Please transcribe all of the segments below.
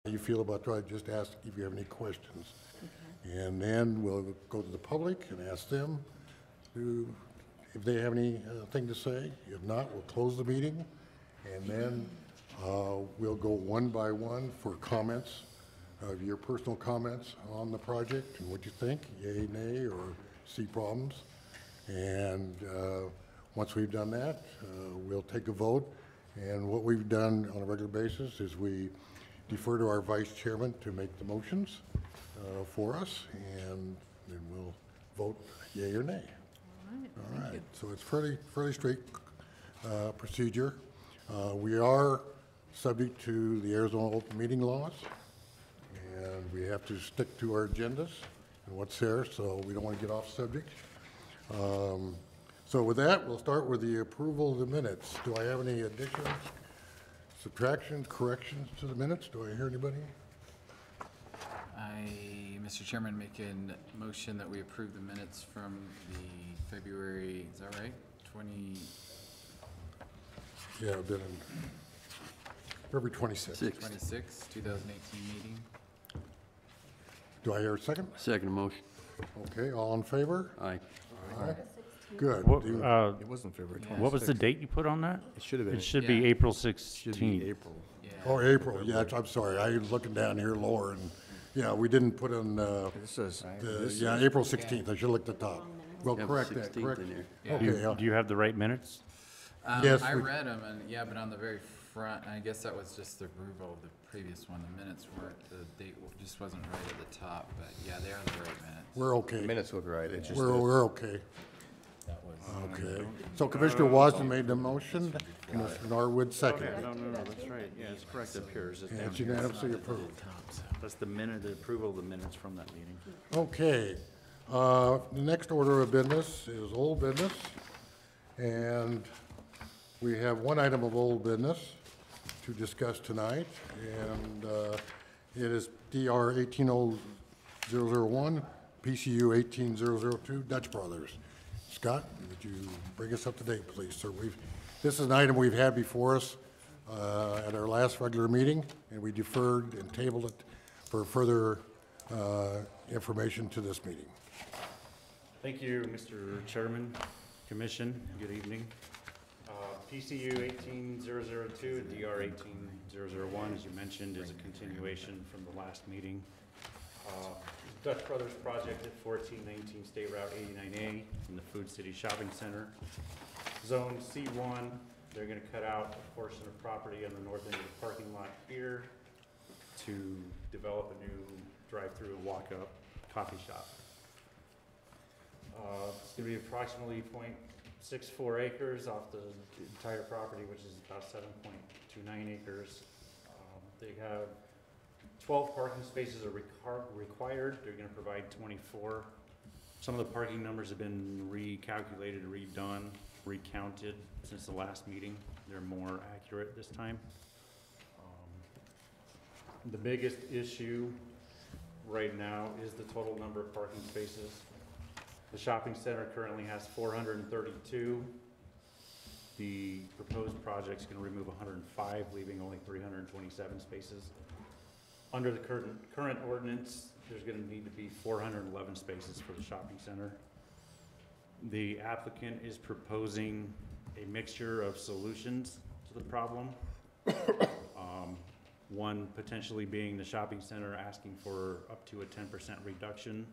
you feel about trying, just ask if you have any questions. Okay. And then we'll go to the public and ask them if they have anything to say. If not, we'll close the meeting, and then we'll go one by one for comments, your personal comments on the project and what you think, yay, nay, or see problems. And once we've done that, we'll take a vote. And what we've done on a regular basis is we defer to our vice chairman to make the motions for us, and then we'll vote yay or nay. All right. So it's fairly straight procedure. We are subject to the Arizona open meeting laws, and we have to stick to our agendas and what's there, so we don't want to get off subject. So with that, we'll start with the approval of the minutes. Do I have any additions, subtractions, corrections to the minutes? Do I hear anybody? Mr. Chairman, make a motion that we approve the minutes from the February, is that right? 20. Yeah, I've been in February 26th. 2018 meeting. Do I hear a second? Second motion. Okay, all in favor? Aye. Aye. Good. It wasn't February 26th. What was the date you put on that? It should have been. It should be April 16th. Should be April. Yeah. Oh, April, yeah, I'm sorry, I was looking down here lower, and, yeah, we didn't put in, This says, April 16th, I should look at the top. Well, Yeah, correct that, 16th correct? in there. Yeah. Okay, yeah. Do you have the right minutes? Yes, I we- read them, and yeah, but on the very front, I guess that was just the approval of the previous one. The minutes weren't, the date just wasn't right at the top, but yeah, they are the right minutes. We're okay, minutes look right, it's just. we're okay, That was. okay. So Commissioner Wasden made the motion, Commissioner Norwood seconded. No, that's right. Yeah, it's correct up here. It's just And down it's here. unanimously approved. That's the minute, the approval of the minutes from that meeting. Okay, the next order of business is old business, and we have one item of old business to discuss tonight, and it is DR 18001, PCU 18002, Dutch Brothers. Scott, would you bring us up to date, please, sir? This is an item we've had before us at our last regular meeting, and we deferred and tabled it for further information to this meeting. Thank you, Mr. Chairman, Commission. Good evening. PCU 18002 and DR 18001, as you mentioned, is a continuation from the last meeting. Dutch Brothers project at 1419 State Route 89A in the Food City Shopping Center. Zone C1, they're going to cut out a portion of property on the north end of the parking lot here to develop a new drive-through walk-up coffee shop. It's going to be approximately 0.64 acres off the entire property, which is about 7.29 acres. They have 12 parking spaces are required. They're going to provide 24. Some of the parking numbers have been recalculated, redone, recounted since the last meeting. They're more accurate this time. The biggest issue right now is the total number of parking spaces. The shopping center currently has 432. The proposed project is going to remove 105, leaving only 327 spaces. Under the current ordinance, there's going to need to be 411 spaces for the shopping center. The applicant is proposing a mixture of solutions to the problem. One potentially being the shopping center asking for up to a 10% reduction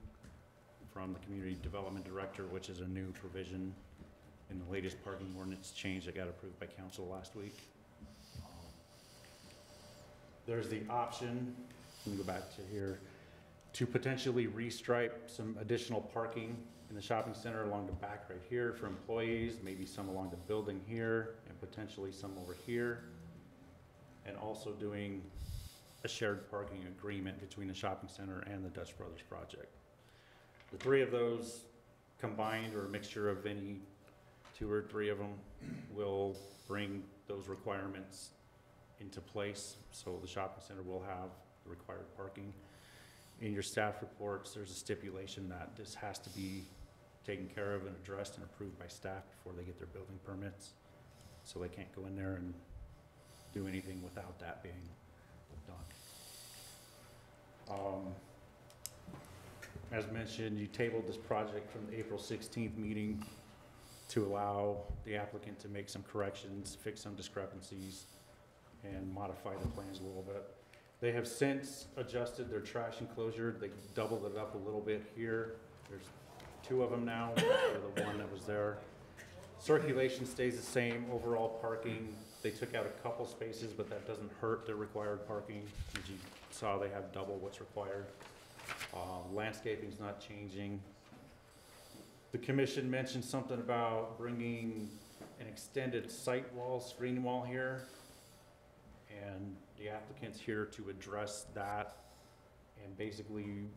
from the community development director, which is a new provision in the latest parking ordinance change that got approved by council last week. There's the option, let me go back to here, to potentially restripe some additional parking in the shopping center along the back right here for employees, maybe some along the building here, and potentially some over here. And also doing a shared parking agreement between the shopping center and the Dutch Brothers project. The three of those combined, or a mixture of any two or three of them, will bring those requirements into place. So the shopping center will have the required parking. In your staff reports, there's a stipulation that this has to be taken care of and addressed and approved by staff before they get their building permits. So they can't go in there and do anything without that being done. as mentioned, you tabled this project from the April 16th meeting to allow the applicant to make some corrections, fix some discrepancies, and modify the plans a little bit. They have since adjusted their trash enclosure. They doubled it up a little bit here. There's 2 of them now, instead of the 1 that was there. Circulation stays the same, overall parking. They took out a couple spaces, but that doesn't hurt the required parking. As you saw, they have double what's required. Landscaping's not changing. The commission mentioned something about bringing an extended site wall, screen wall here. And the applicant's here to address that. And basically,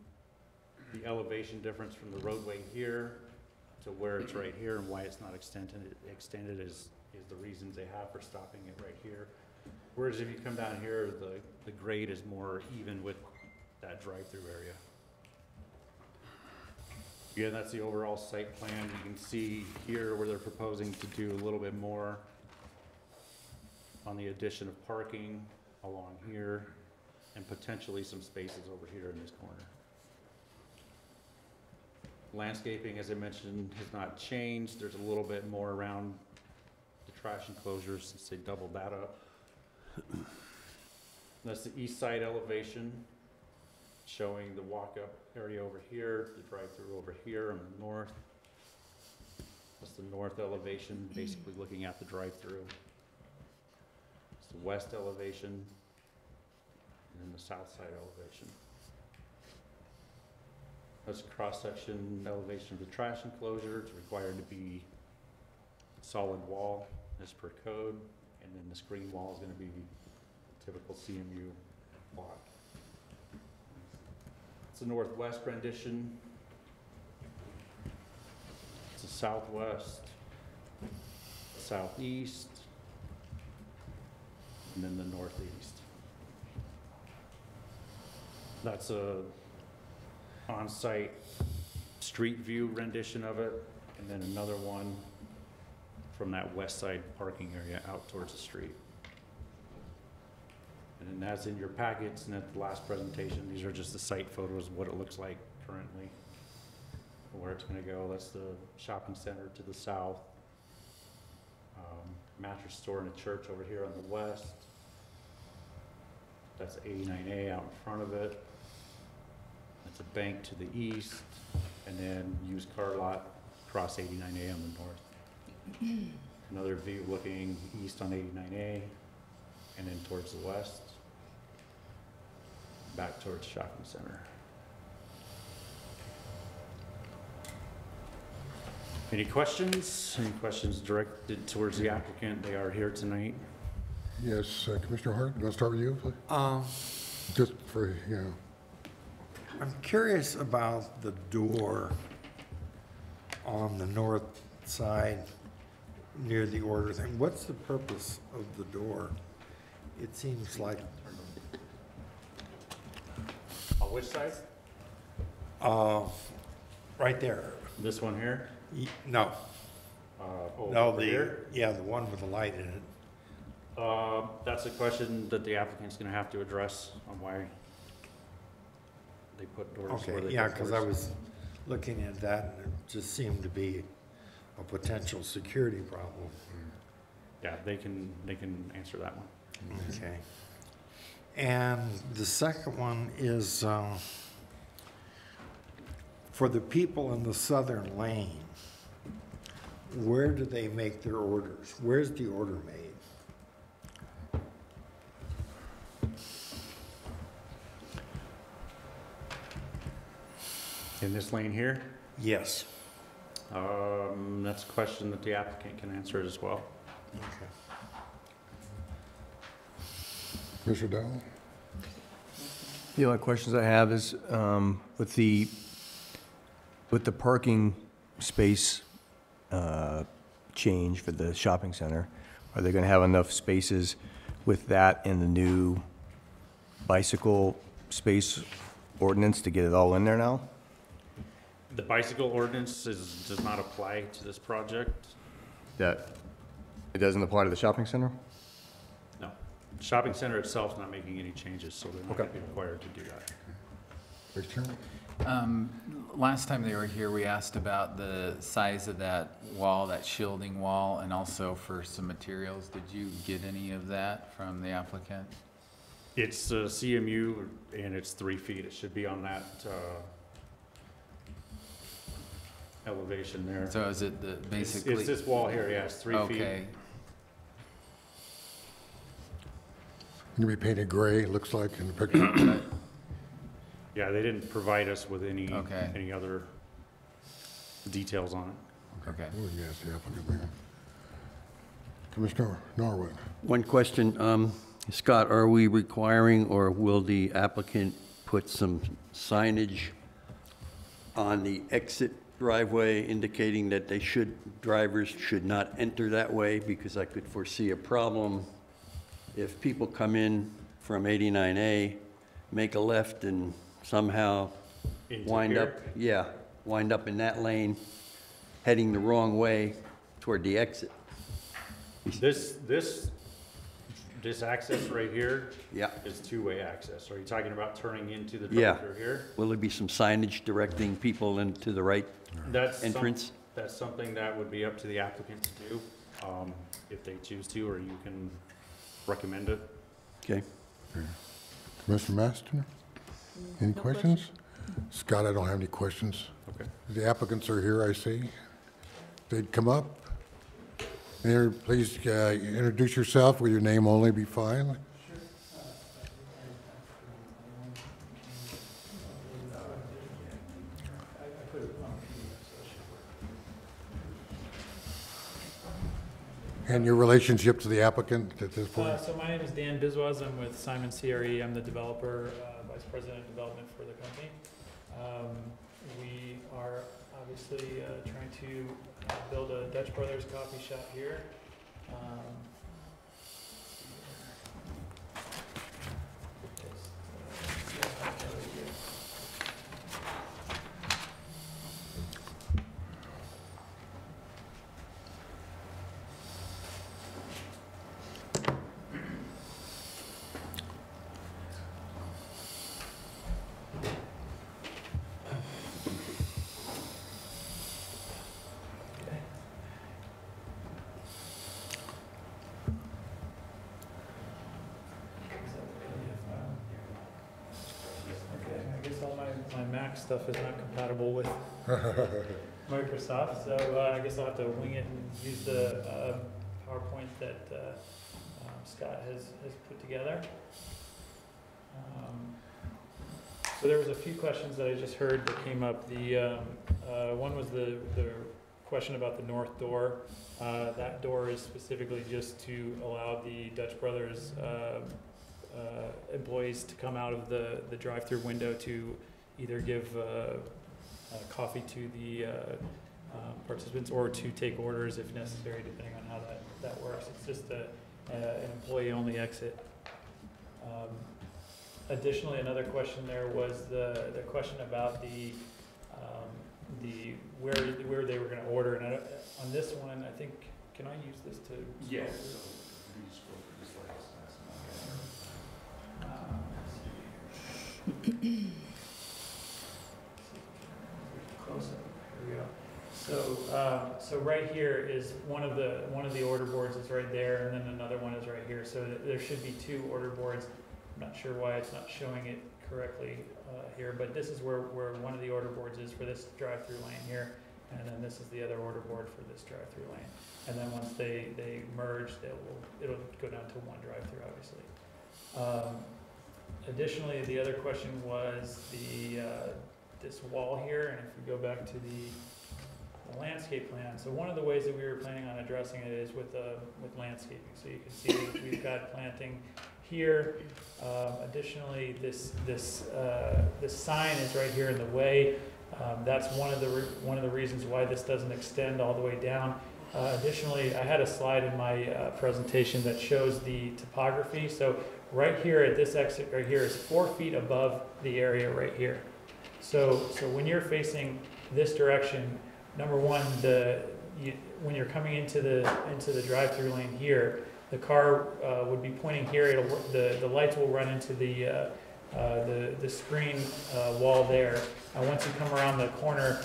the elevation difference from the roadway here to where it's right here and why it's not extended is the reasons they have for stopping it right here. Whereas if you come down here, the grade is more even with that drive-through area. Again, that's the overall site plan. You can see here where they're proposing to do a little bit more on the addition of parking along here and potentially some spaces over here in this corner. Landscaping, as I mentioned, has not changed. There's a little bit more around the trash enclosures since they doubled that up. That's the east side elevation, showing the walk-up area over here, the drive-through over here on the north. That's the north elevation, basically looking at the drive-through. It's the west elevation, and then the south side elevation. That's a cross-section elevation of the trash enclosure. It's required to be solid wall as per code, and then the screen wall is going to be typical CMU block. It's a northwest rendition. It's a southwest, southeast, and then the northeast. That's a on-site street view rendition of it, and then another one from that west side parking area out towards the street. And then that's in your packets, and at the last presentation, these are just the site photos of what it looks like currently, where it's gonna go. That's the shopping center to the south, mattress store and a church over here on the west. That's 89A out in front of it. That's a bank to the east, and then used car lot across 89A on the north. Another view looking east on 89A, and then towards the west, back towards shopping center. Any questions? Any questions directed towards the applicant? They are here tonight. Yes, Commissioner Hart, you want to start with you, please? Just for, I'm curious about the door on the north side near the order thing. What's the purpose of the door? It seems like, On which side? right there. This one here? No, Over no, here? yeah, the one with the light in it. That's a question that the applicant's gonna have to address on why they put doors where Okay, they yeah, put because I doors. was looking at that, and it just seemed to be a potential security problem. Yeah, they can answer that one. Okay. And the second one is, for the people in the southern lane, where do they make their orders? Where's the order made? In this lane here, Yes. that's a question that the applicant can answer as well. Okay. Commissioner Dowell? The only questions I have is, with the parking space, change for the shopping center, are they gonna have enough spaces with that and the new bicycle space ordinance to get it all in there now? The bicycle ordinance does not apply to this project. That, it doesn't apply to the shopping center? No. The shopping center itself is not making any changes, so they're not Okay. gonna be required to do that. Vice Chairman? Last time they were here, we asked about the size of that wall, that shielding wall, and also for some materials. Did you get any of that from the applicant? It's CMU and it's 3 feet. It should be on that elevation there. So is it the, basically? It's this wall here, yeah, it's 3 feet. Okay, Can be painted gray, it looks like in the picture. Yeah, they didn't provide us with any other details on it. okay. Oh, yes, the applicant there. Commissioner Norwood. One question, Scott, are we requiring or will the applicant put some signage on the exit driveway indicating that drivers should not enter that way? Because I could foresee a problem if people come in from 89A, make a left and somehow Into wind up, here? wind up in that lane, heading the wrong way toward the exit. This access right here Yeah. is two-way access. Are you talking about turning into the Yeah. drive-through here? Will there be some signage directing people into the right That's entrance? That's something that would be up to the applicant to do, if they choose to, or you can recommend it. Okay. Commissioner Master, any questions? Scott, I don't have any questions. Okay. The applicants are here, I see. They'd come up. Mayor, please introduce yourself with your name only, be fine. And your relationship to the applicant at this point? So my name is Dan Biswas. I'm with Simon CRE. I'm the developer, vice president of development for the company. We are obviously trying to build a Dutch Brothers coffee shop here. My Mac stuff is not compatible with Microsoft, so I guess I'll have to wing it and use the PowerPoint that Scott has put together. So there was a few questions that I just heard that came up. The one was the question about the north door. That door is specifically just to allow the Dutch Brothers employees to come out of the drive-through window to either give coffee to the participants or to take orders if necessary, depending on how that works. It's just an employee-only exit. Additionally, another question there was the question about the where they were going to order. And on this one, I think, can I use this to? Yes. Close up. Here we go. So right here is one of the order boards is right there, and then another one is right here. So there should be two order boards. I'm not sure why it's not showing it correctly here, but this is where one of the order boards is for this drive-through lane here, and then this is the other order board for this drive-through lane. And then once they merge, it'll go down to one drive-through, obviously. Additionally, the other question was this wall here, and if we go back to the landscape plan. So one of the ways that we were planning on addressing it is with landscaping. So you can see that we've got planting here. Additionally, this sign is right here in the way. That's one of the reasons why this doesn't extend all the way down. Additionally, I had a slide in my presentation that shows the topography. So right here at this exit right here is 4 feet above the area right here. So when you're facing this direction, number one, when you're coming into the drive-through lane here, the car would be pointing here. The lights will run into the the screen wall there. Once you come around the corner,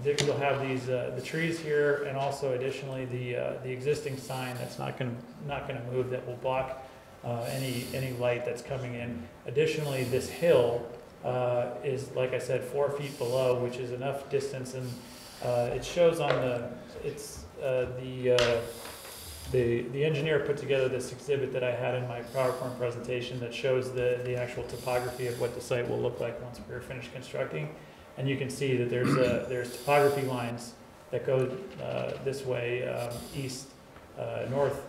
you'll have these the trees here, and also additionally the existing sign that's not going to move, that will block any light that's coming in. Additionally, this hill is, like I said, 4 feet below, which is enough distance, and it shows on the engineer put together this exhibit that I had in my PowerPoint presentation that shows the actual topography of what the site will look like once we're finished constructing. And you can see that there's topography lines that go this way, east,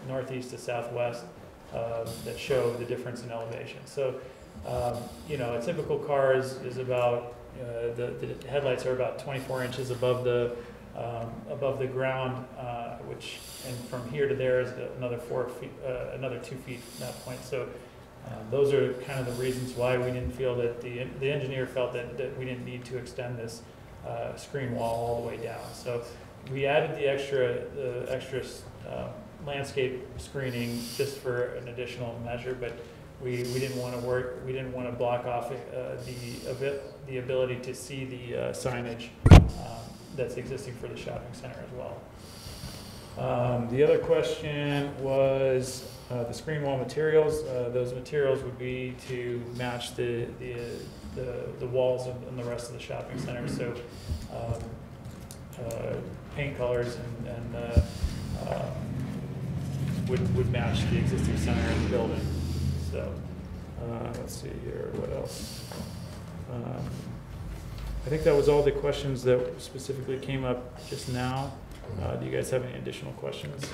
northeast to southwest, that show the difference in elevation. So, you know, a typical car is about, the headlights are about 24 inches above the ground, and from here to there is another 4 feet, another 2 feet from that point. So those are kind of the reasons why we didn't feel that the engineer felt that we didn't need to extend this screen wall all the way down. So we added the extra landscape screening just for an additional measure, but we didn't want to block off the ability to see the signage that's existing for the shopping center as well. The other question was the screen wall materials. Those materials would be to match the walls and the rest of the shopping center. So paint colors and would match the existing center of the building. So let's see here, what else? I think that was all the questions that specifically came up just now. Do you guys have any additional questions?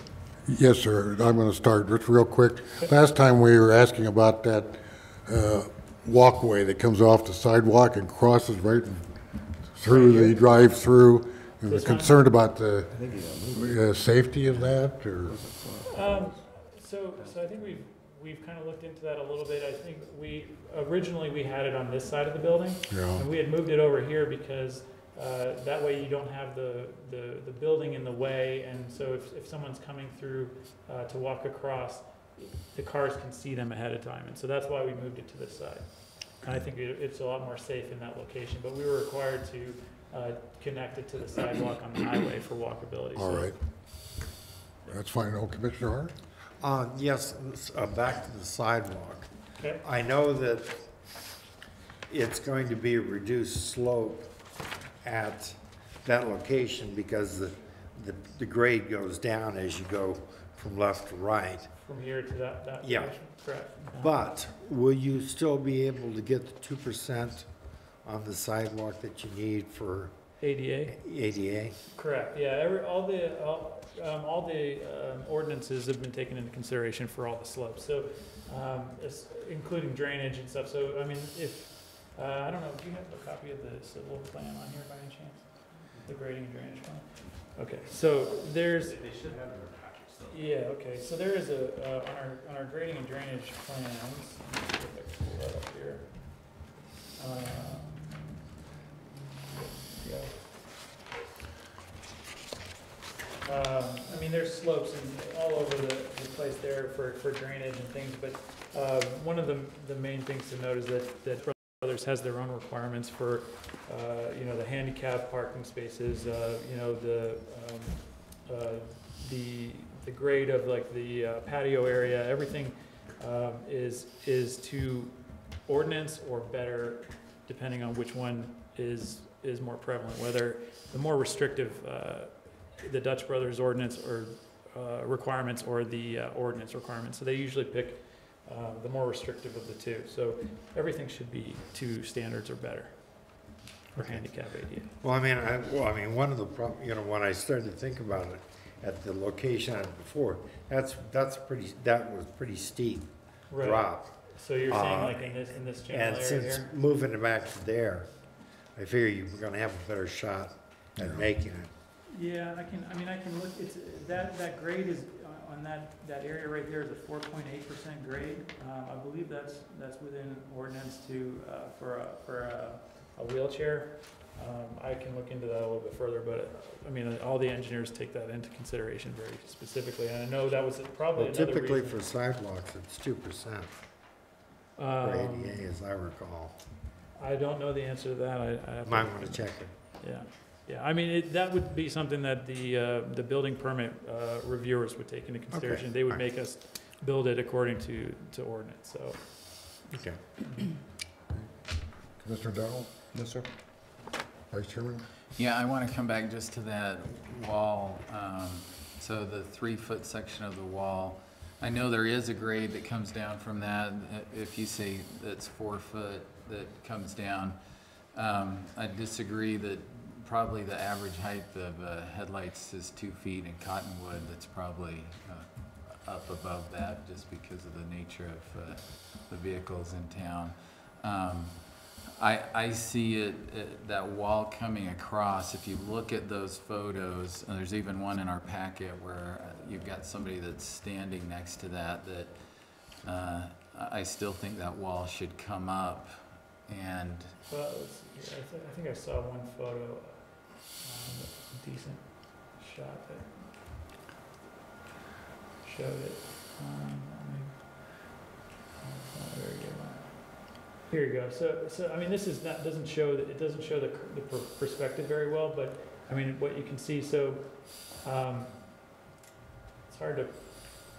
Yes, sir. I'm going to start just real quick. Last time we were asking about that walkway that comes off the sidewalk and crosses right through the drive-through. We were concerned about the safety of that, or? So I think we've kind of looked into that a little bit. I think originally we had it on this side of the building, and we had moved it over here because that way you don't have the building in the way, and so if someone's coming through to walk across, the cars can see them ahead of time, and so that's why we moved it to this side. And I think it's a lot more safe in that location, but we were required to connect it to the sidewalk on the highway for walkability. All right. That's fine. Oh, Commissioner Hart? Yes, back to the sidewalk. Okay. I know that it's going to be a reduced slope at that location because the grade goes down as you go from left to right. From here to that Yeah. direction? Correct. But will you still be able to get the 2% on the sidewalk that you need for ADA? ADA? Correct, yeah, all the ordinances have been taken into consideration for all the slopes, so, including drainage and stuff, so, I mean, I don't know, do you have a copy of the civil plan on here by any chance? The grading and drainage plan? Okay, so there's. They should have their package, though. Yeah, okay, so there is on our grading and drainage plans, let me see if I can pull that up here. I mean, there's slopes all over the place there for drainage and things, but one of the main things to note is that Brothers has their own requirements for, you know, the handicap parking spaces, you know, the grade of like the patio area, everything is to ordinance or better, depending on which one is more prevalent, whether the more restrictive the Dutch Brothers ordinance or requirements or the ordinance requirements. So they usually pick the more restrictive of the two. So everything should be to standards or better for handicap ADA. Well, I mean, one of the problems, you know, when I started to think about it at the location before, that was pretty steep drop. So you're saying like in this general area and since here? moving it back to there, I figure you're going to have a better shot at making it. Yeah, I can look, it's, that grade is, on that area right there is a 4.8% grade. I believe that's within ordinance for a wheelchair. I can look into that a little bit further, but I mean, all the engineers take that into consideration very specifically. And I know that was probably another Typically reason. for sidewalks, it's 2%. for ADA, as I recall. I don't know the answer to that. I have to- Might want to check it. Yeah, yeah, I mean, that would be something that the building permit reviewers would take into consideration. Okay, They would alright. make us build it according to ordinance, so. Okay. Commissioner Darrell? No, sir. Vice Chairman? Yeah, I want to come back just to that wall. So the 3-foot section of the wall, I know there is a grade that comes down from that. If you say that's 4 foot that comes down, I disagree that probably the average height of headlights is 2 feet in Cottonwood. That's probably up above that just because of the nature of the vehicles in town. I see it, that wall coming across. If you look at those photos, and there's even one in our packet where you've got somebody that's standing next to that, I still think that wall should come up. And Well, let's see here. I think I saw one photo, that was a decent shot that showed it. There you go. Here you go. So I mean, this is not, doesn't show that, it doesn't show the perspective very well, but I mean, what you can see, so, it's hard to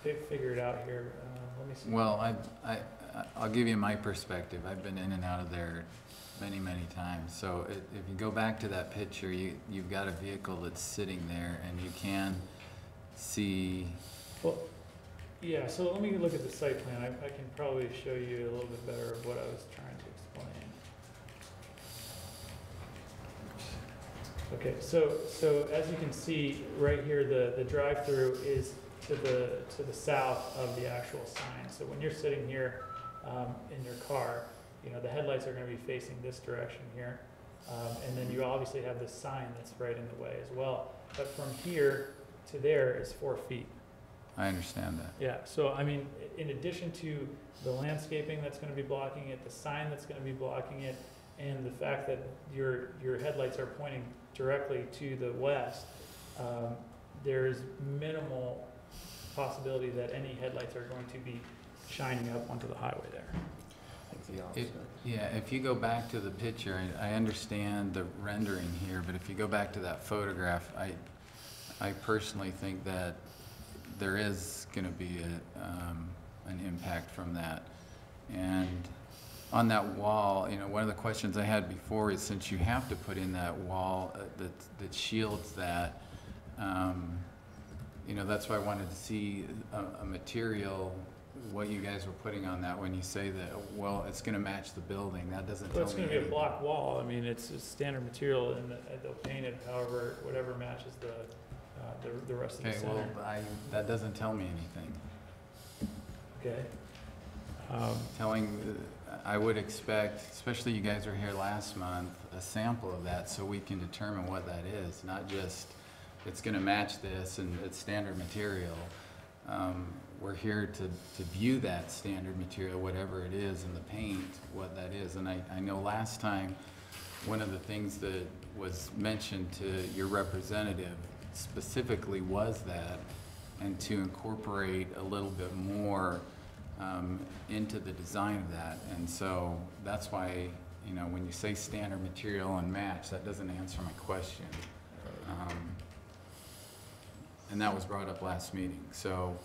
figure it out here. Let me see. well, I'll give you my perspective. I've been in and out of there many, many times. So if you go back to that picture, you've got a vehicle that's sitting there and you can see. Well, yeah, so let me look at the site plan. I can probably show you a little bit better of what I was trying to explain. Okay, so as you can see right here, the drive-through is to the south of the actual sign. So when you're sitting here in your car, you know, the headlights are going to be facing this direction here. And then you obviously have this sign that's right in the way as well. But from here to there is 4 feet. I understand that. Yeah, so I mean, in addition to the landscaping that's gonna be blocking it, the sign that's gonna be blocking it, and the fact that your headlights are pointing directly to the west, there's minimal possibility that any headlights are going to be shining up onto the highway there. If you go back to the picture, I understand the rendering here, but if you go back to that photograph, I personally think that there is going to be an impact from that. And on that wall, you know, one of the questions I had before is, since you have to put in that wall that shields that, you know, that's why I wanted to see a material, what you guys were putting on that when you say that, well, it's going to match the building. That doesn't tell Well, me it's gonna be a anything. block wall. I mean, it's standard material, and they'll paint it however, whatever matches the rest of the Okay, center. well, that doesn't tell me anything. Okay. I would expect, especially you guys were here last month, a sample of that so we can determine what that is, not just it's going to match this and it's standard material. We're here to view that standard material, whatever it is in the paint, what that is. And I know last time, one of the things that was mentioned to your representative specifically was that, and to incorporate a little bit more into the design of that. And so that's why, you know, when you say standard material and match, that doesn't answer my question. And that was brought up last meeting. So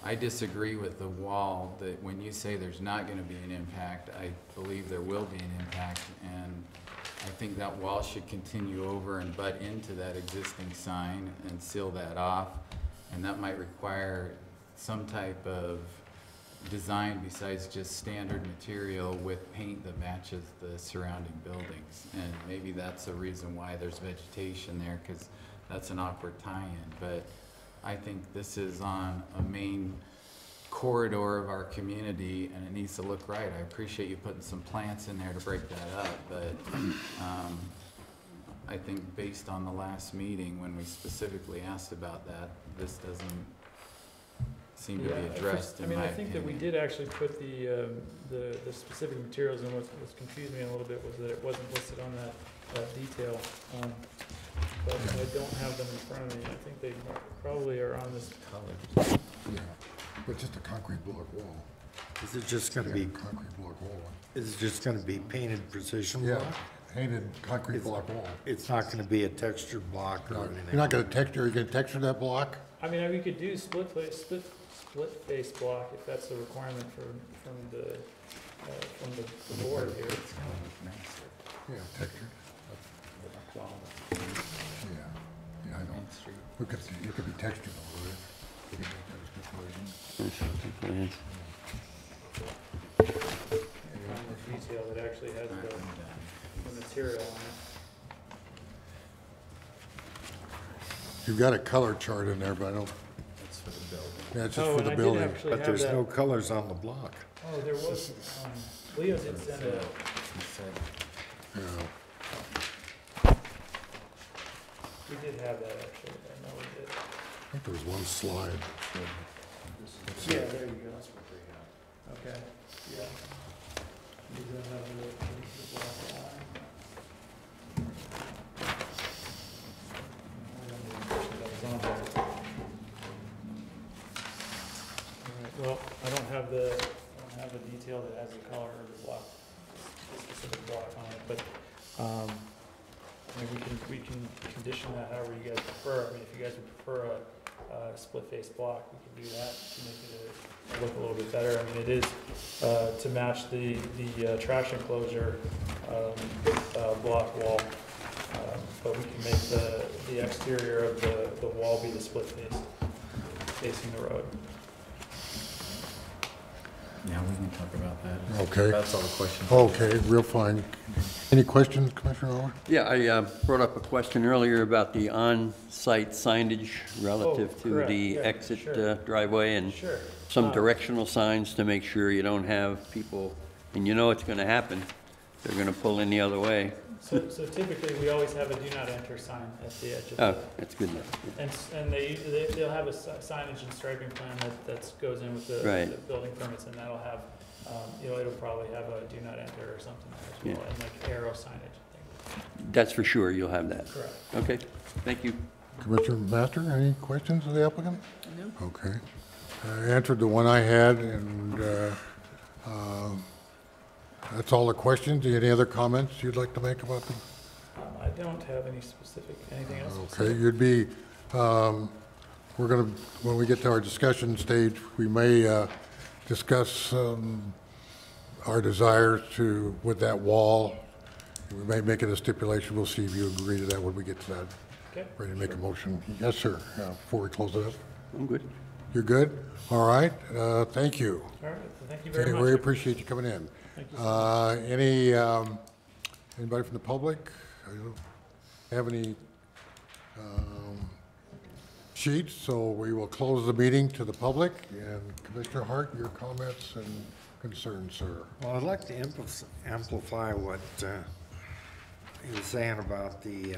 I disagree with the wall, that when you say there's not going to be an impact, I believe there will be an impact. And I think that wall should continue over and butt into that existing sign and seal that off. And that might require some type of design besides just standard material with paint that matches the surrounding buildings. And maybe that's a reason why there's vegetation there, because that's an awkward tie-in. But I think this is on a main corridor of our community, and it needs to look right. I appreciate you putting some plants in there to break that up, but I think based on the last meeting, when we specifically asked about that, this doesn't seem to be addressed, in my I think that we opinion. did actually put the specific materials, and what's confused me a little bit was that it wasn't listed on that detail. But I don't have them in front of me. I think they probably are on this. Yeah, but just a concrete block wall. Is it just gonna be, Concrete block wall. is it just gonna be painted precision Yeah, block? painted concrete block wall. It's not gonna be a textured block or No, anything? You're not gonna texture, you're gonna texture that block? I mean, we could do split face block if that's the requirement from the board here. Yeah, textured. Yeah, I know. It could be textured over there. You can make that a stipulation. More detail that actually has the material on it. You've got a color chart in there, but I don't, That's for the building. yeah, it's just Oh, for and the I did building. actually But have there's that. no colors on the block. Oh, there was, Leo did send a, He said, Yeah. we did have that actually, I know we did. I think there was one slide. Yeah, there you go. Okay, yeah. We do have the block line. Alright, well, I don't have the detail that has the color or the block, the specific block on it, but, I mean, we can condition that however you guys prefer. I mean, if you guys would prefer a split face block, we can do that to make it look a little bit better. I mean, it is, to match the trash enclosure, block wall. But we can make the exterior of the wall be the split face, facing the road. yeah, we can talk about that. Okay. That's all the questions. Okay, real fine. Any questions, Commissioner Owen? Yeah, I brought up a question earlier about the on-site signage relative to correct. the Yeah, exit sure. driveway and Sure. some directional signs to make sure you don't have people, and you know it's gonna happen, they're gonna pull in the other way. So typically, we always have a do not enter sign at the edge of Oh, the, that's good enough. and they'll have a signage and striping plan that goes in with the Right. building permits, and that'll have, it'll probably have a do not enter or something as well, Yeah. and like arrow signage and things. That's for sure, you'll have that. Correct. Okay, thank you. Commissioner Master, any questions of the applicant? No. Okay. I answered the one I had, and that's all the questions. Any other comments you'd like to make about them? I don't have anything else. Okay, you'd be, we're gonna, when we get to our discussion stage, we may discuss our desires to, with that wall. We may make it a stipulation. We'll see if you agree to that when we get to that. Okay. Ready to make a motion? Yes, sir. Before we close it up. I'm good. You're good? All right. Thank you. All right, thank you very Okay, much. we appreciate you coming in. Thank you. Anybody from the public? I don't have any sheets, so we will close the meeting to the public. And Commissioner Hart, your comments and concerns, sir. Well, I'd like to amplify what he was saying about the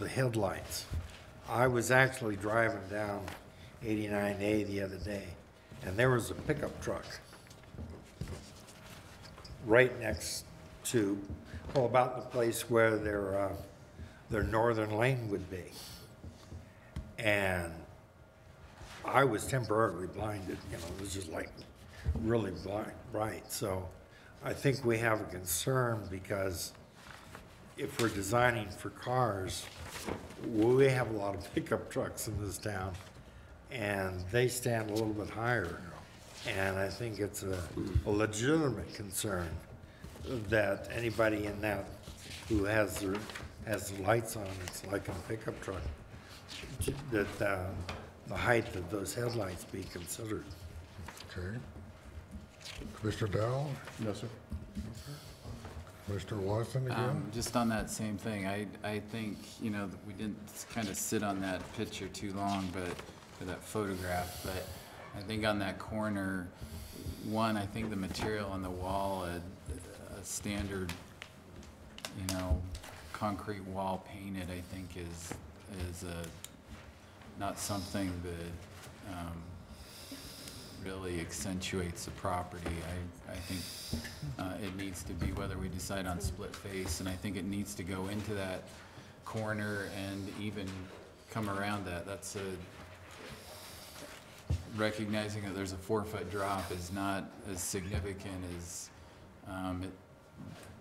headlights. I was actually driving down 89A the other day, and there was a pickup truck right next to, well, about the place where their northern lane would be. And I was temporarily blinded, it was just like really bright. So I think we have a concern because if we're designing for cars, we have a lot of pickup trucks in this town and they stand a little bit higher. And I think it's a legitimate concern that anybody in that who has the lights on, it's like a pickup truck, that the height of those headlights be considered. Okay. Commissioner Dow? No, sir. Commissioner Watson again? Just on that same thing, I think, we didn't kind of sit on that picture too long, or that photograph, but I think on that corner, one, I think the material on the wall, a standard, concrete wall painted, I think is not something that really accentuates the property. I think it needs to be, whether we decide on split face, and I think it needs to go into that corner and even come around that. That's recognizing that there's a 4-foot drop is not as significant as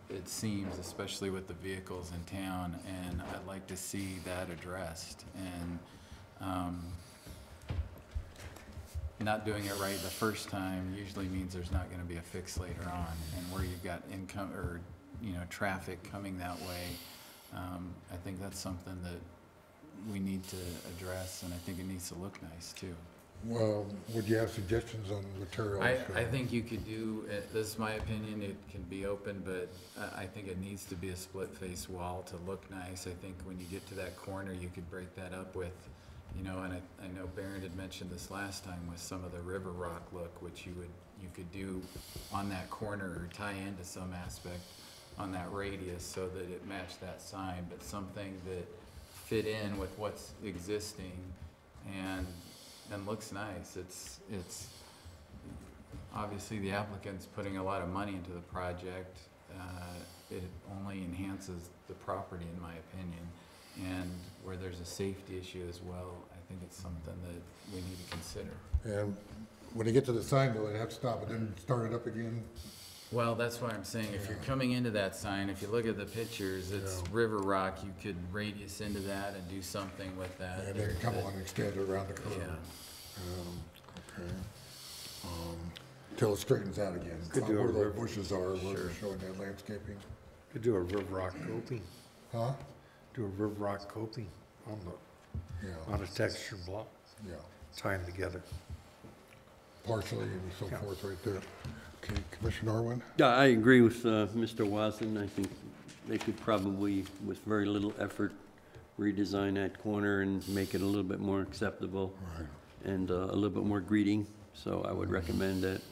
it seems, especially with the vehicles in town, and I'd like to see that addressed. And not doing it right the first time usually means there's not going to be a fix later on, and where you've got income or traffic coming that way, I think that's something that we need to address, and I think it needs to look nice too. Well, would you have suggestions on materials? I think you could do, this is my opinion, it can be open, but I think it needs to be a split face wall to look nice. I think when you get to that corner, you could break that up with, and I know Barron had mentioned this last time with some of the river rock look, which you could do on that corner or tie into some aspect on that radius so that it matched that sign, but something that fit in with what's existing and looks nice. It's obviously the applicant's putting a lot of money into the project. It only enhances the property, in my opinion, and where there's a safety issue as well, I think it's something that we need to consider. And when you get to the sign, though, they have to stop it and start it up again. Well, that's why I'm saying, if you're coming into that sign, if you look at the pictures, it's river rock, you could radius into that and do something with that. And then come on and extend it around the curve. Yeah. Okay. Till it straightens out again. Could do a Where the river- bushes are, where Sure. they're showing that landscaping. Could do a river rock coping, Huh? do a river rock coping Yeah, on a texture block, yeah. tie them together. Partially and so Yeah. forth right there. Okay, Commissioner Norman? Yeah, I agree with Mr. Wasson. I think they could probably, with very little effort, redesign that corner and make it a little bit more acceptable Right. and a little bit more greeting. So I would recommend that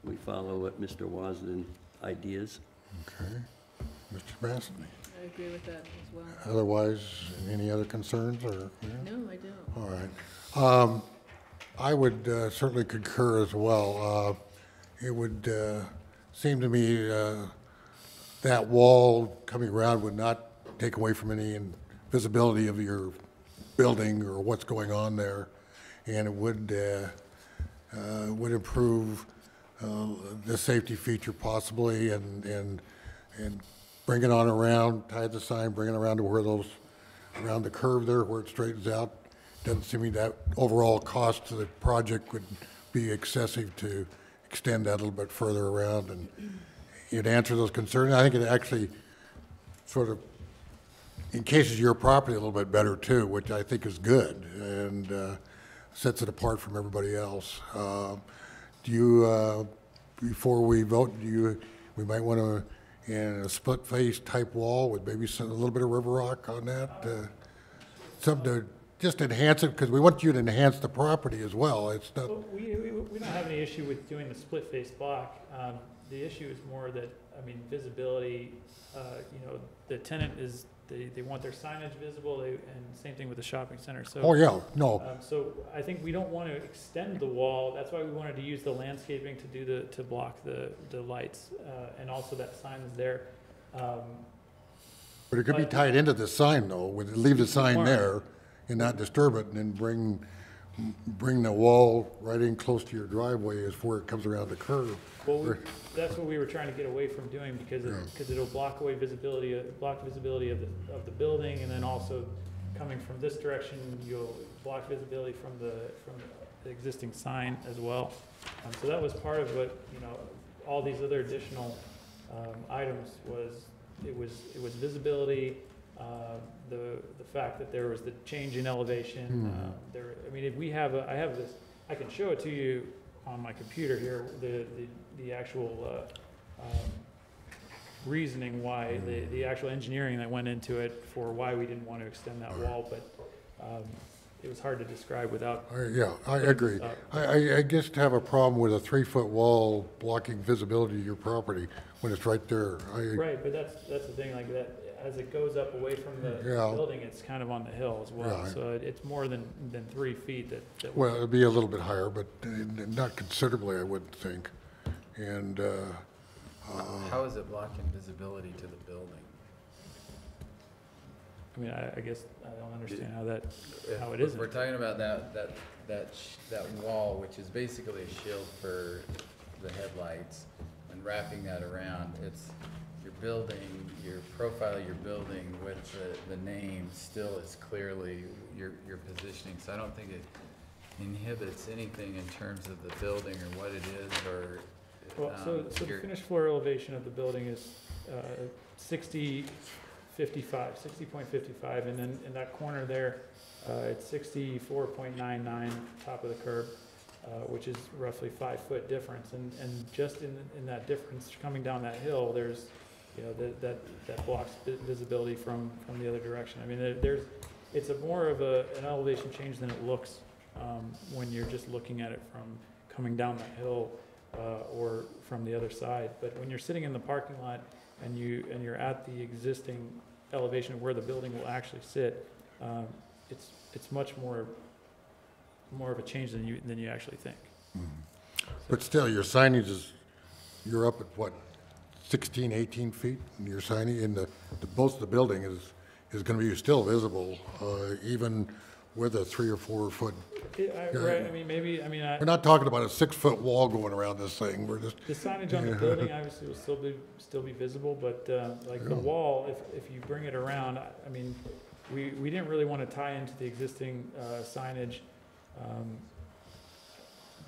we follow what Mr. Wasson ideas. Okay. Mr. Bassett? I agree with that as well. Otherwise, any other concerns or? Yeah? No, I don't. All right. I would certainly concur as well. It would seem to me that wall coming around would not take away from any visibility of your building or what's going on there, and it would improve the safety feature possibly, and bring it on around, tie the sign, bring it around to where around the curve there where it straightens out. Doesn't seem to me that overall cost to the project would be excessive to extend that a little bit further around, and you'd answer those concerns. I think it actually sort of encases your property a little bit better too, which I think is good and sets it apart from everybody else. Do you, before we vote, we might want to, in a split face type wall with maybe a little bit of river rock on that, something to just enhance it, because we want you to enhance the property as well. It's not. Well, we don't have any issue with doing the split face block. The issue is more that, visibility, the tenant is, they want their signage visible, and same thing with the shopping center, so. Oh, yeah, no. So I think we don't want to extend the wall. That's why we wanted to use the landscaping to block the lights, and also that sign is there. But it could be tied into the sign though, leave the sign there and not disturb it, and then bring the wall right in close to your driveway is where it comes around the curve. Well, that's what we were trying to get away from doing, because it'll block away visibility, of the building, and then also coming from this direction, you'll block visibility from the existing sign as well. So that was part of what, all these other additional items was, it was visibility, the fact that there was the change in elevation. I have this, I can show it to you on my computer here, the actual reasoning why, the actual engineering that went into it for why we didn't want to extend that wall, but it was hard to describe without. Yeah, I agree. I just have a problem with a 3-foot wall blocking visibility of your property when it's right there. Right, but that's the thing, like that, as it goes up away from the building, it's kind of on the hill as well. Yeah. So it's more than 3 feet that. Well, it'd be a little bit higher, but not considerably, I wouldn't think. And How is it blocking visibility to the building? I mean, I guess I don't understand how it If isn't. we're talking about that wall, which is basically a shield for the headlights, and wrapping that around, it's, your building, your profile of your building with the name still is clearly your positioning, so I don't think it inhibits anything in terms of the building or what it is, or, Well, so the finished floor elevation of the building is 60.55, and then in that corner there, it's 64.99 top of the curb, which is roughly 5-foot difference. And just in that difference coming down that hill, there's, you know, that blocks visibility from the other direction. I mean, it's more of an elevation change than it looks when you're just looking at it from coming down that hill or from the other side. But when you're sitting in the parking lot and you're at the existing elevation of where the building will actually sit, it's much more of a change than you actually think. But still, your signage is, you're up at what, 16, 18 feet? And your signage in the most of the building is going to be still visible, even with a 3 or 4 foot. Right, I mean, maybe, I mean, We're not talking about a 6-foot wall going around this thing. We're just, the signage on the building obviously will still be visible, but like the wall, if you bring it around, I mean, we didn't really want to tie into the existing signage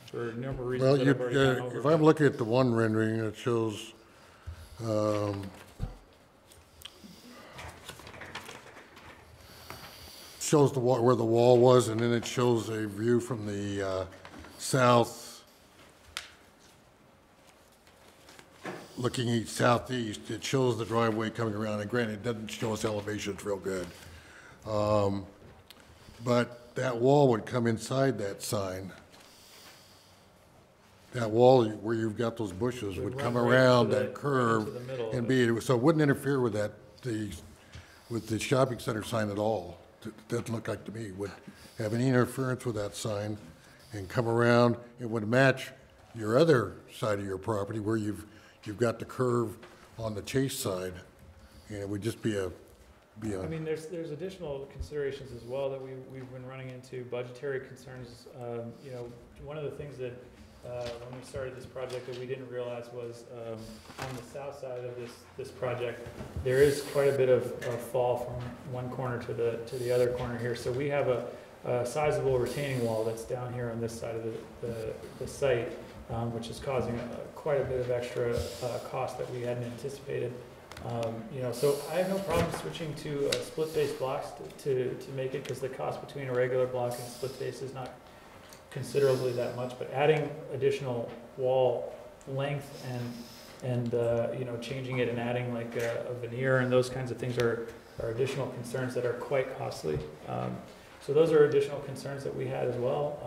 for a number of reasons well, that I've already gone over. if I'm looking at the one rendering, it shows, shows where the wall was, and then it shows a view from the south, looking east southeast. It shows the driveway coming around, and granted, it doesn't show us elevations real good. But that wall would come inside that sign. That wall where you've got those bushes would come run right around into that curve into the middle of and it. be, so it wouldn't interfere with with the shopping center sign at all. It doesn't look like to me, would have any interference with that sign and come around. It would match your other side of your property where you've got the curve on the Chase side, and it would just be a. I mean, there's additional considerations as well that we've been running into, budgetary concerns. You know, one of the things that when we started this project that we didn't realize was on the south side of this project, there is quite a bit of fall from one corner to the other corner here. So we have a sizable retaining wall that's down here on this side of the site, which is causing quite a bit of extra cost that we hadn't anticipated. You know, so I have no problem switching to split face blocks to make it, because the cost between a regular block and a split face is not considerably that much, but adding additional wall length and you know, changing it and adding like a veneer and those kinds of things are additional concerns that are quite costly. So those are additional concerns that we had as well.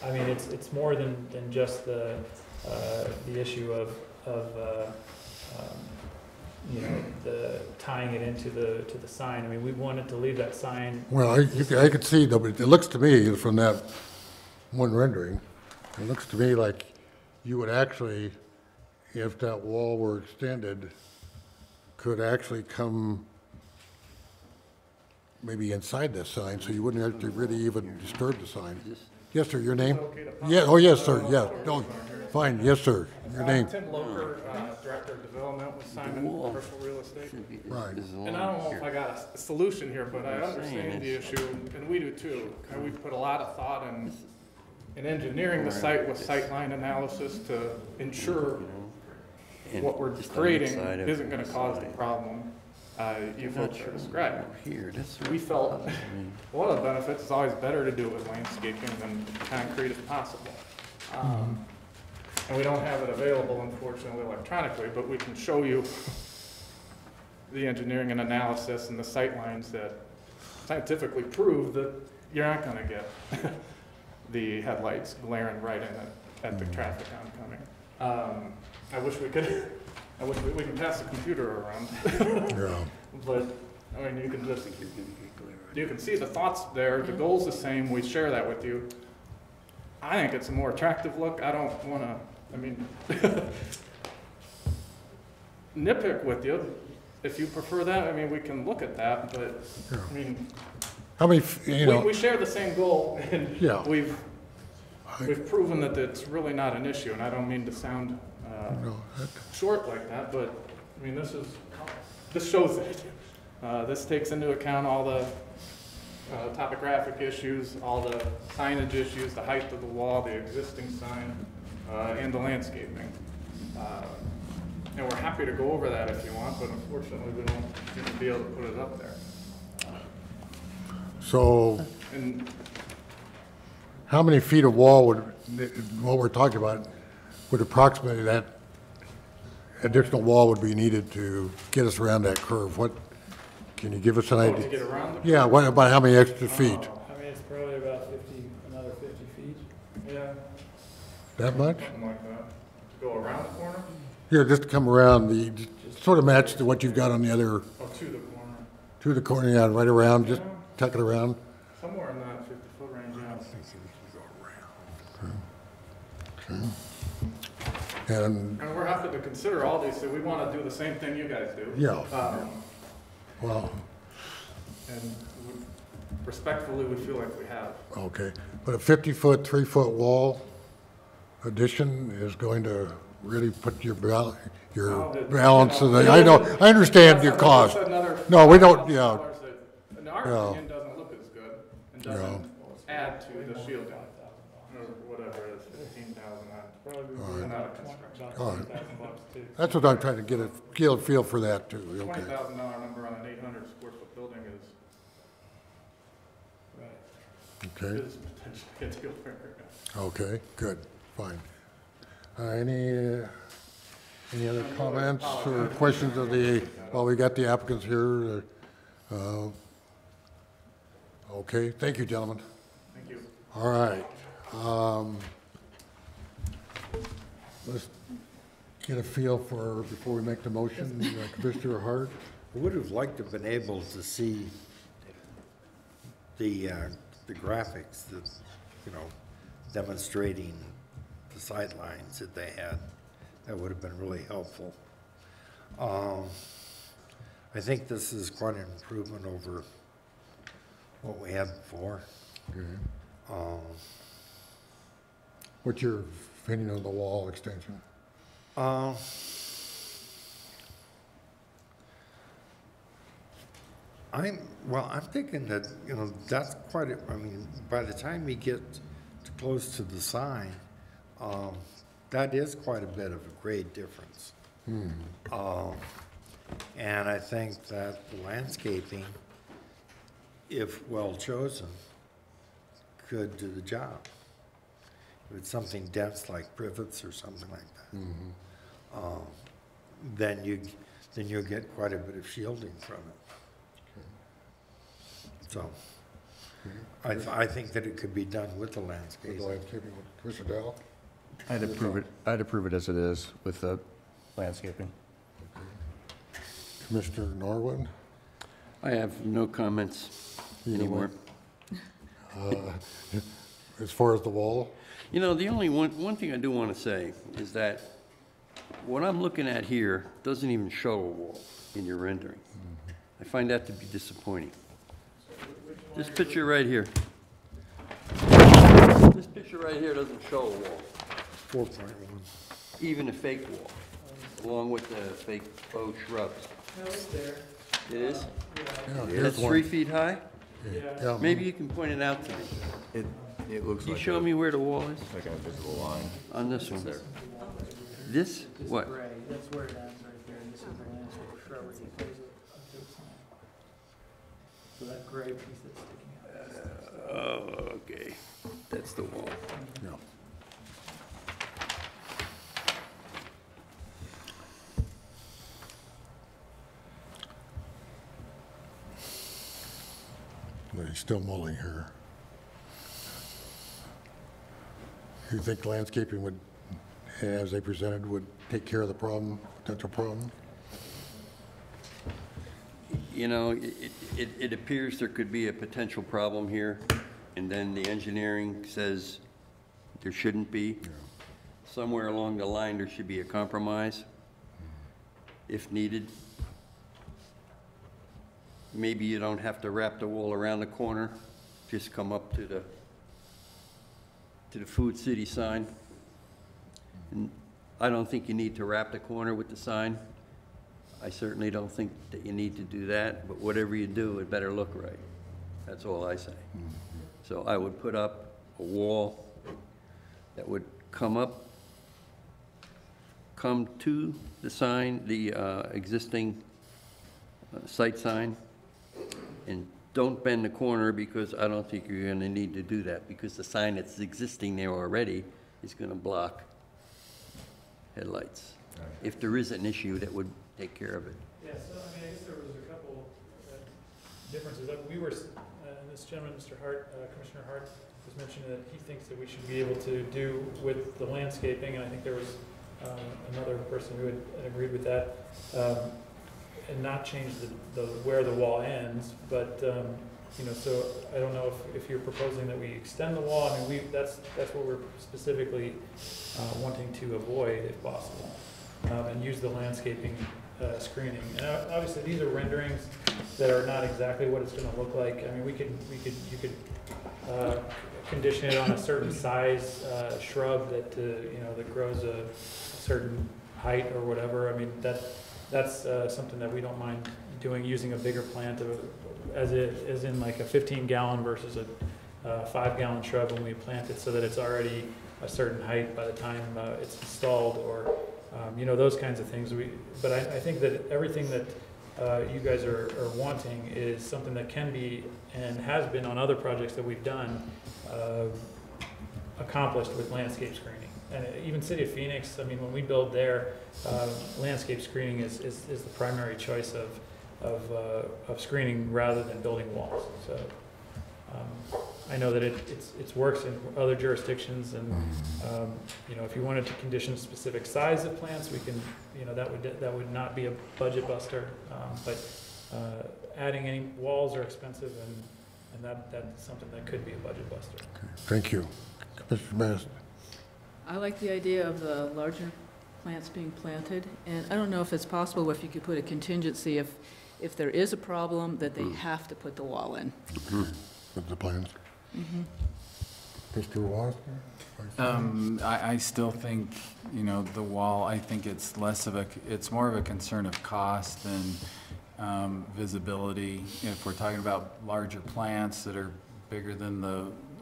I mean, it's more than just the issue of you know, the tying it into the sign. I mean, we wanted to leave that sign. Well, I could see, though, but it looks to me from that one rendering, it looks to me like you would actually, if that wall were extended, could actually come maybe inside this sign, so you wouldn't have to really even disturb the sign. Yes, sir, your name? Yeah, oh, yes, sir, yeah, no, fine, yes, sir, your name. Tim Loker, Director of Development with Simon Commercial Real Estate. Right. And I don't know if I got a solution here, but I understand the issue, and we do too. And we've put a lot of thought in engineering the site with sightline analysis to ensure what we're creating isn't gonna cause the problem you folks are describing. We felt one of the benefits is always better to do it with landscaping than concrete if possible. And we don't have it available, unfortunately, electronically, but we can show you the engineering and analysis and the sight lines that scientifically prove that you're not gonna get the headlights glaring right in at the traffic oncoming. I wish we could pass the computer around. Yeah. But, I mean, you can see the thoughts there, the goal's the same, we share that with you. I think it's a more attractive look. I don't wanna, I mean, nitpick with you. if you prefer that, I mean, we can look at that, but, I mean, How many, you know, we share the same goal, and Yeah. we've proven that it's really not an issue, and I don't mean to sound no, short like that, but, I mean, this shows it. This takes into account all the topographic issues, all the signage issues, the height of the wall, the existing sign, and the landscaping. And we're happy to go over that if you want, but unfortunately, we won't even be able to put it up there. so And how many feet of wall would, what we're talking about, would approximately that additional wall would be needed to get us around that curve? What, can you give us an to idea? get around the. Yeah, what, about how many extra feet? I mean, it's probably about 50, another 50 feet. Yeah, That much? Something like that. To go around the corner? Here, just to come around, the, sort of match to what you've got on the other, Or to the corner? to the corner, yeah, right around, just tuck it around. Somewhere in that 50-foot range, yeah. And, And we're happy to consider all these, so we want to do the same thing you guys do. yeah, well, And respectfully, we feel like we have. okay. But a 50-foot, 3-foot wall addition is going to really put your balance of the, I know, I understand your cost. No, we don't, yeah, In our Yeah. opinion, doesn't look as good and doesn't add to the shield or whatever it is, 15,000 on out of construction. all right. $20,000 too. That's what I'm trying to get a feel for that too, okay. $20,000 number on an 800 square foot building Okay, is potentially a deal breaker. okay, good, fine. Any other comments or questions of the, well, we got the applicants here. Okay, thank you, gentlemen. Thank you. All right. Let's get a feel for, before we make the motion, Commissioner Hart. I would have liked to have been able to see the graphics that, you know, demonstrating the sight lines that they had. That would have been really helpful. I think this is quite an improvement over what we had before. What's your opinion on the wall extension? I'm thinking that, you know, that's quite a, I mean, by the time you get close to the sign, that is quite a bit of a grade difference. And I think that the landscaping, if well chosen, could do the job. If it's something dense like privets or something like that, then you'll get quite a bit of shielding from it. So, I think that it could be done with the With landscape. the landscaping, Commissioner Dell? I'd approve it as it is with the landscaping. Commissioner Norwood? I have no comments anymore. As far as the wall? You know, the only one thing I do want to say is that what I'm looking at here doesn't even show a wall in your rendering. I find that to be disappointing. This picture right here. This picture right here doesn't show a wall, 4.1. even a fake wall, along with the fake faux shrubs. No, it's there. It is? Yeah, here's That's one. 3 feet high? Yeah, Maybe you can point it out to me. It looks Can you like show me where the wall is like a visible line. on this one? This? What? Gray, that's where it ends right there, and this is the landscape shrubbery. So that gray piece that's sticking out. Oh, okay. That's the wall. yeah. But he's still mulling here. You think landscaping would, as they presented, would take care of the problem, potential problem? You know, it appears there could be a potential problem here, and then the engineering says there shouldn't be. Somewhere along the line, there should be a compromise, if needed. maybe you don't have to wrap the wall around the corner, just come up to the Food City sign. And I don't think you need to wrap the corner with the sign. I certainly don't think that you need to do that, but whatever you do, it better look right. That's all I say. So I would put up a wall that would come to the sign, the existing site sign, and don't bend the corner, because I don't think you're gonna need to do that, because the sign that's existing there already is gonna block headlights. If there is an issue, that would take care of it. Yeah, so I mean, I guess there was a couple differences. We were, and this gentleman, Mr. Hart, Commissioner Hart, was mentioning that he thinks that we should be able to do with the landscaping, and I think there was another person who had agreed with that, and not change where the wall ends, but, you know, so I don't know if you're proposing that we extend the wall. I mean, that's what we're specifically wanting to avoid if possible, and use the landscaping screening. And obviously, these are renderings that are not exactly what it's going to look like. I mean, you could condition it on a certain size shrub that you know, that grows a certain height or whatever. I mean, that's something that we don't mind doing, using a bigger plant as in like a 15-gallon versus a 5-gallon shrub when we plant it, so that it's already a certain height by the time it's installed, or you know, those kinds of things. But I think that everything that you guys are wanting is something that can be and has been on other projects that we've done accomplished with landscape screening. And even City of Phoenix, I mean, when we build there, landscape screening is the primary choice of screening rather than building walls. So I know that it works in other jurisdictions, and you know, if you wanted to condition specific size of plants, we can, you know, that would not be a budget buster. But adding any walls are expensive, and that's something that could be a budget buster. Okay, thank you. Mr. Mast. I like the idea of the larger plants being planted, and I don't know if it's possible if you could put a contingency if there is a problem that they have to put the wall in. With the plans. Mr. Wass? I still think, you know, the wall, I think it's it's more of a concern of cost than visibility. If we're talking about larger plants that are bigger than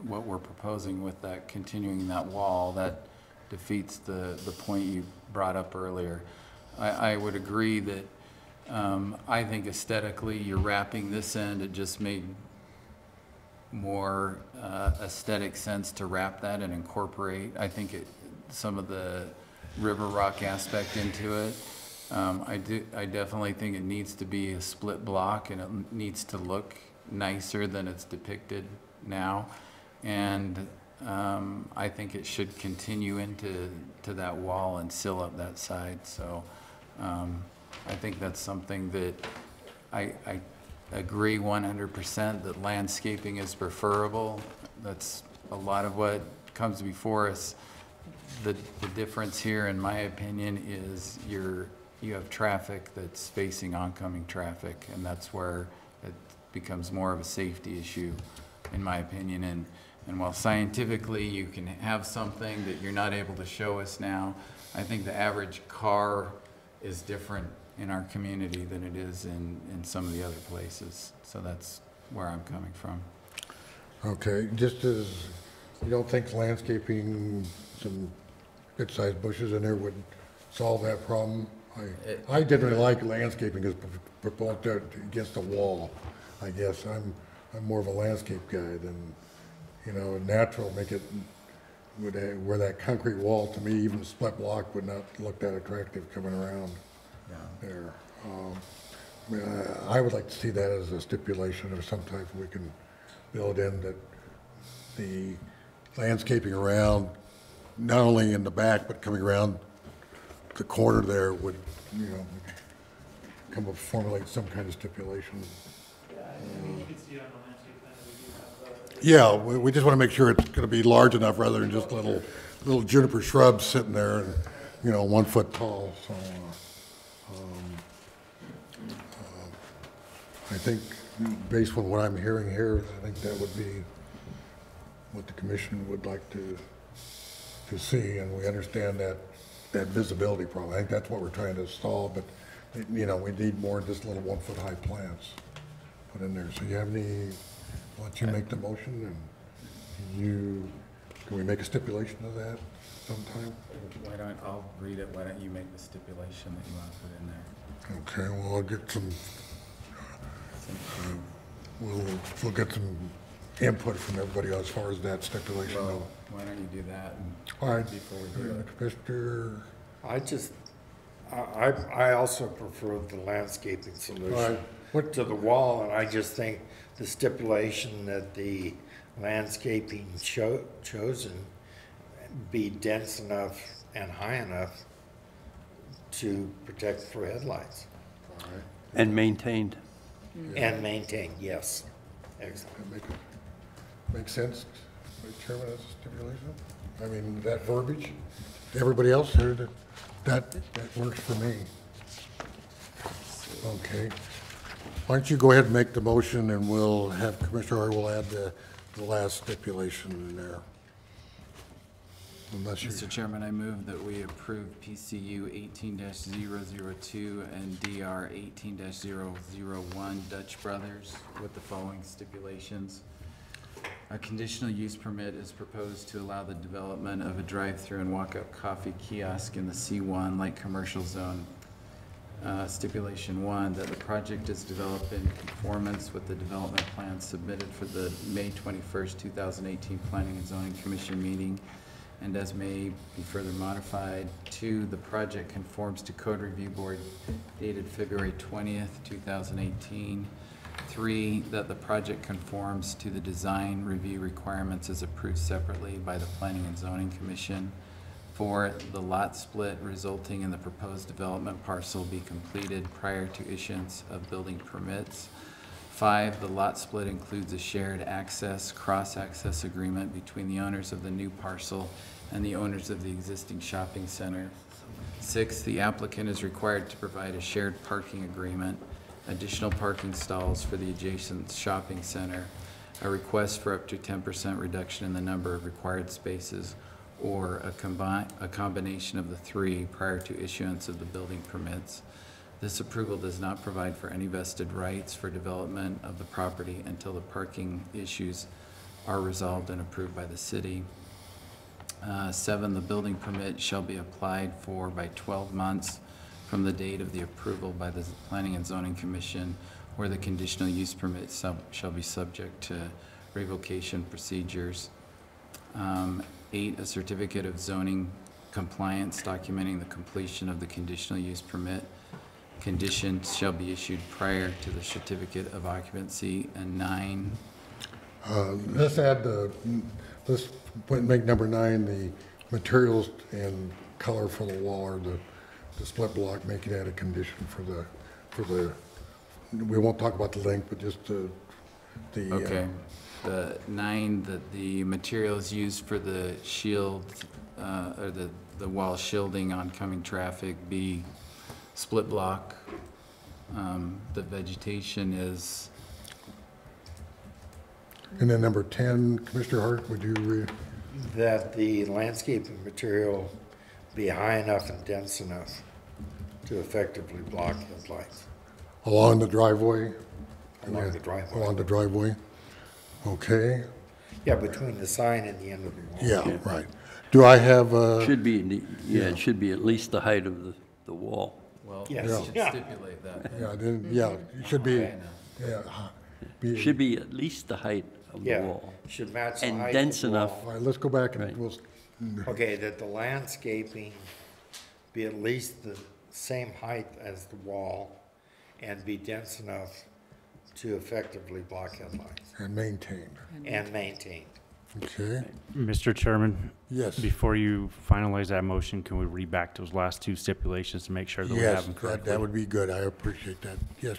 what we're proposing with that, continuing that wall, that defeats the point you brought up earlier. I would agree that I think aesthetically, you're wrapping this end, it just made more aesthetic sense to wrap that and incorporate, I think, some of the river rock aspect into it. I definitely think it needs to be a split block, and it needs to look nicer than it's depicted now. And I think it should continue into that wall and seal up that side. So I think that's something that I agree 100% that landscaping is preferable. That's a lot of what comes before us. The difference here, in my opinion, is you have traffic that's facing oncoming traffic, and that's where it becomes more of a safety issue, in my opinion. And while scientifically you can have something that you're not able to show us now, I think the average car is different in our community than it is in some of the other places. So that's where I'm coming from. Okay, just as you don't think landscaping some good-sized bushes in there would solve that problem? I generally like landscaping as proposed against a wall, I guess. I'm more of a landscape guy than, you know, natural, make it, where that concrete wall, to me, even a split block would not look that attractive coming around there. I mean, I would like to see that as a stipulation or some type we can build in, that the landscaping around, not only in the back, but coming around the corner there would, you know, come up, formulate some kind of stipulation. Yeah, I mean, you can see it on the landscape plan that we do have. Yeah, we just want to make sure it's going to be large enough rather than just little juniper shrubs sitting there, and, you know, 1 foot tall. So I think based on what I'm hearing here, I think that would be what the commission would like to see, and we understand that visibility problem. I think that's what we're trying to solve, but, you know, we need more than just little 1-foot-high plants put in there. So you have any, why don't you make the motion, and can we make a stipulation of that sometime? Why don't, I'll read it, why don't you make the stipulation that you want to put in there? Okay, well, I'll get some, we'll get some input from everybody as far as that stipulation. Well, why don't you do that All right, before we do it? Mr. I also prefer the landscaping solution All right. to the wall, and I just think the stipulation that the landscaping chosen be dense enough and high enough to protect for headlights. And maintained. And maintained, yes. Excellent. Make sense, Mr. Chairman, as a stipulation? I mean, that verbiage, everybody else here, that works for me. Okay. Why don't you go ahead and make the motion, and we'll have Commissioner Hart will add the last stipulation in there. Unless you, Mr. Chairman, I move that we approve PCU 18-002 and DR 18-001 Dutch Brothers with the following stipulations. A conditional use permit is proposed to allow the development of a drive-through and walk-up coffee kiosk in the C1 light commercial zone. Stipulation 1, that the project is developed in conformance with the development plan submitted for the May 21st, 2018 Planning and Zoning Commission meeting, and as may be further modified. 2, the project conforms to Code Review Board dated February 20th, 2018. 3, that the project conforms to the design review requirements as approved separately by the Planning and Zoning Commission. 4, the lot split resulting in the proposed development parcel be completed prior to issuance of building permits. 5, the lot split includes a shared access, cross-access agreement between the owners of the new parcel and the owners of the existing shopping center. 6, the applicant is required to provide a shared parking agreement, additional parking stalls for the adjacent shopping center, a request for up to 10% reduction in the number of required spaces, or a combination of the 3 prior to issuance of the building permits. This approval does not provide for any vested rights for development of the property until the parking issues are resolved and approved by the city. 7, the building permit shall be applied for by 12 months from the date of the approval by the Planning and Zoning Commission, where the conditional use permit shall be subject to revocation procedures. 8, a certificate of zoning compliance documenting the completion of the conditional use permit conditions shall be issued prior to the certificate of occupancy. And 9, let's add let's make number 9, the materials and color for the wall, or the split block, make it add a condition for the, we won't talk about the length, but just the. okay. The 9, that the materials used for the shield, or the wall shielding oncoming traffic be split block. The vegetation is. And then number 10, Commissioner Hart, would you read? That the landscaping material be high enough and dense enough to effectively block headlights. Along the driveway? Along the driveway. Along the driveway? Okay, Yeah, between the sign and the end of the wall. yeah, right. Do I have, Should be, it should be at least the height of the wall. Well, Yes. we should stipulate that. it should be, Okay, now. yeah. Should be at least the height of the Yeah, wall. should match the And height of dense the enough. wall. All right, let's go back and Right. we'll, Okay, that the landscaping be at least the same height as the wall and be dense enough to effectively block headlights and maintained. and maintained. Okay, Mr. Chairman, yes. before you finalize that motion, can we read back those last 2 stipulations to make sure that we have Yes, them that correctly? would be good. I appreciate that. Yes.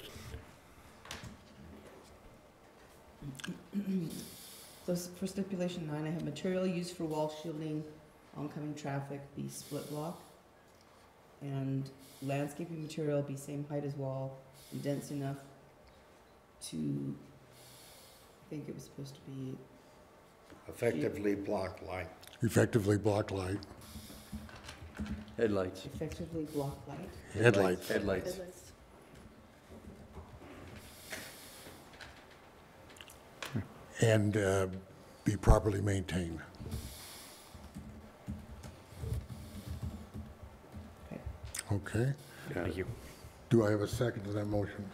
So for stipulation 9, I have material used for wall shielding oncoming traffic be split block, and landscaping material be same height as wall and dense enough to, I think it was supposed to be Effectively block light. Effectively block light, Headlights. effectively block light. headlights. Headlights. And be properly maintained. Okay. Thank you. Do I have a second to that motion?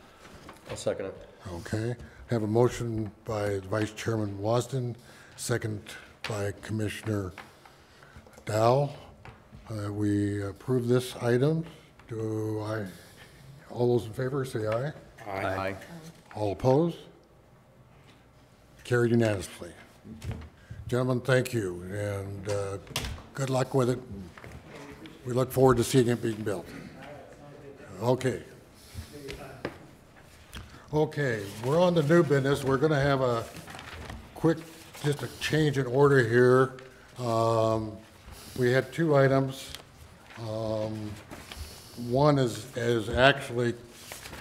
I'll second it. Okay. Have a motion by Vice Chairman Wasden, second by Commissioner Dow. We approve this item. All those in favor, say aye. Aye. All opposed? Carried unanimously. Gentlemen, thank you, and good luck with it. We look forward to seeing it being built. Okay. Okay, we're on to new business. We're going to have a quick, just a change in order here. We had two items. One is actually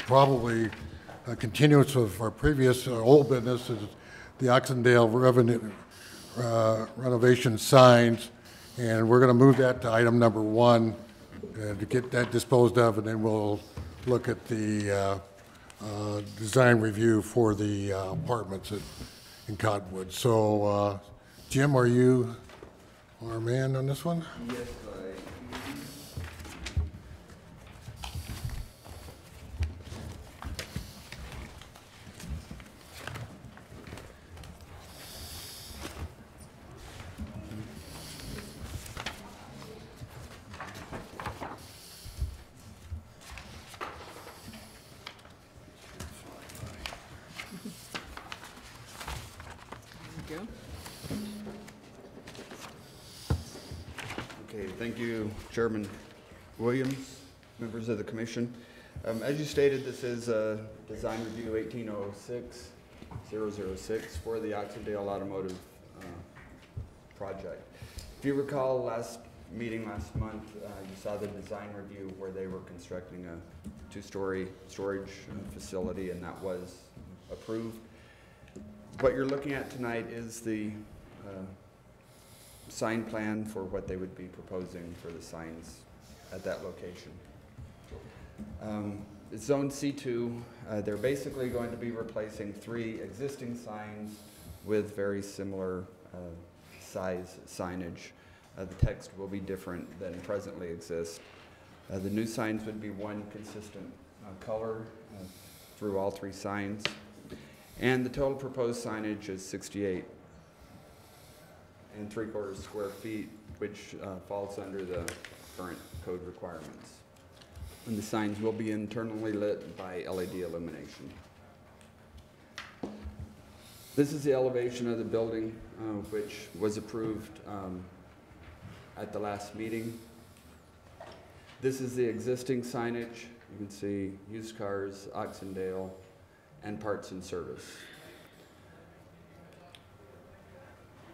probably a continuance of our previous old business, is the Oxendale renovation signs, and we're going to move that to item number 1 to get that disposed of, and then we'll look at the design review for the apartments in Cottonwood. So, Jim, are you our man on this one? Yes, There you go. Okay, thank you, Chairman Williams, members of the commission. As you stated, this is design review 1806-006 for the Oxendale Automotive project. If you recall, last month, you saw the design review where they were constructing a 2-story storage facility, and that was approved. What you're looking at tonight is the sign plan for what they would be proposing for the signs at that location. It's zone C2. They're basically going to be replacing 3 existing signs with very similar size signage. The text will be different than presently exists. The new signs would be one consistent color through all 3 signs. And the total proposed signage is 68 3/4 square feet, which falls under the current code requirements. And the signs will be internally lit by LED illumination. This is the elevation of the building, which was approved at the last meeting. This is the existing signage. You can see used cars, Oxendale, and parts and service.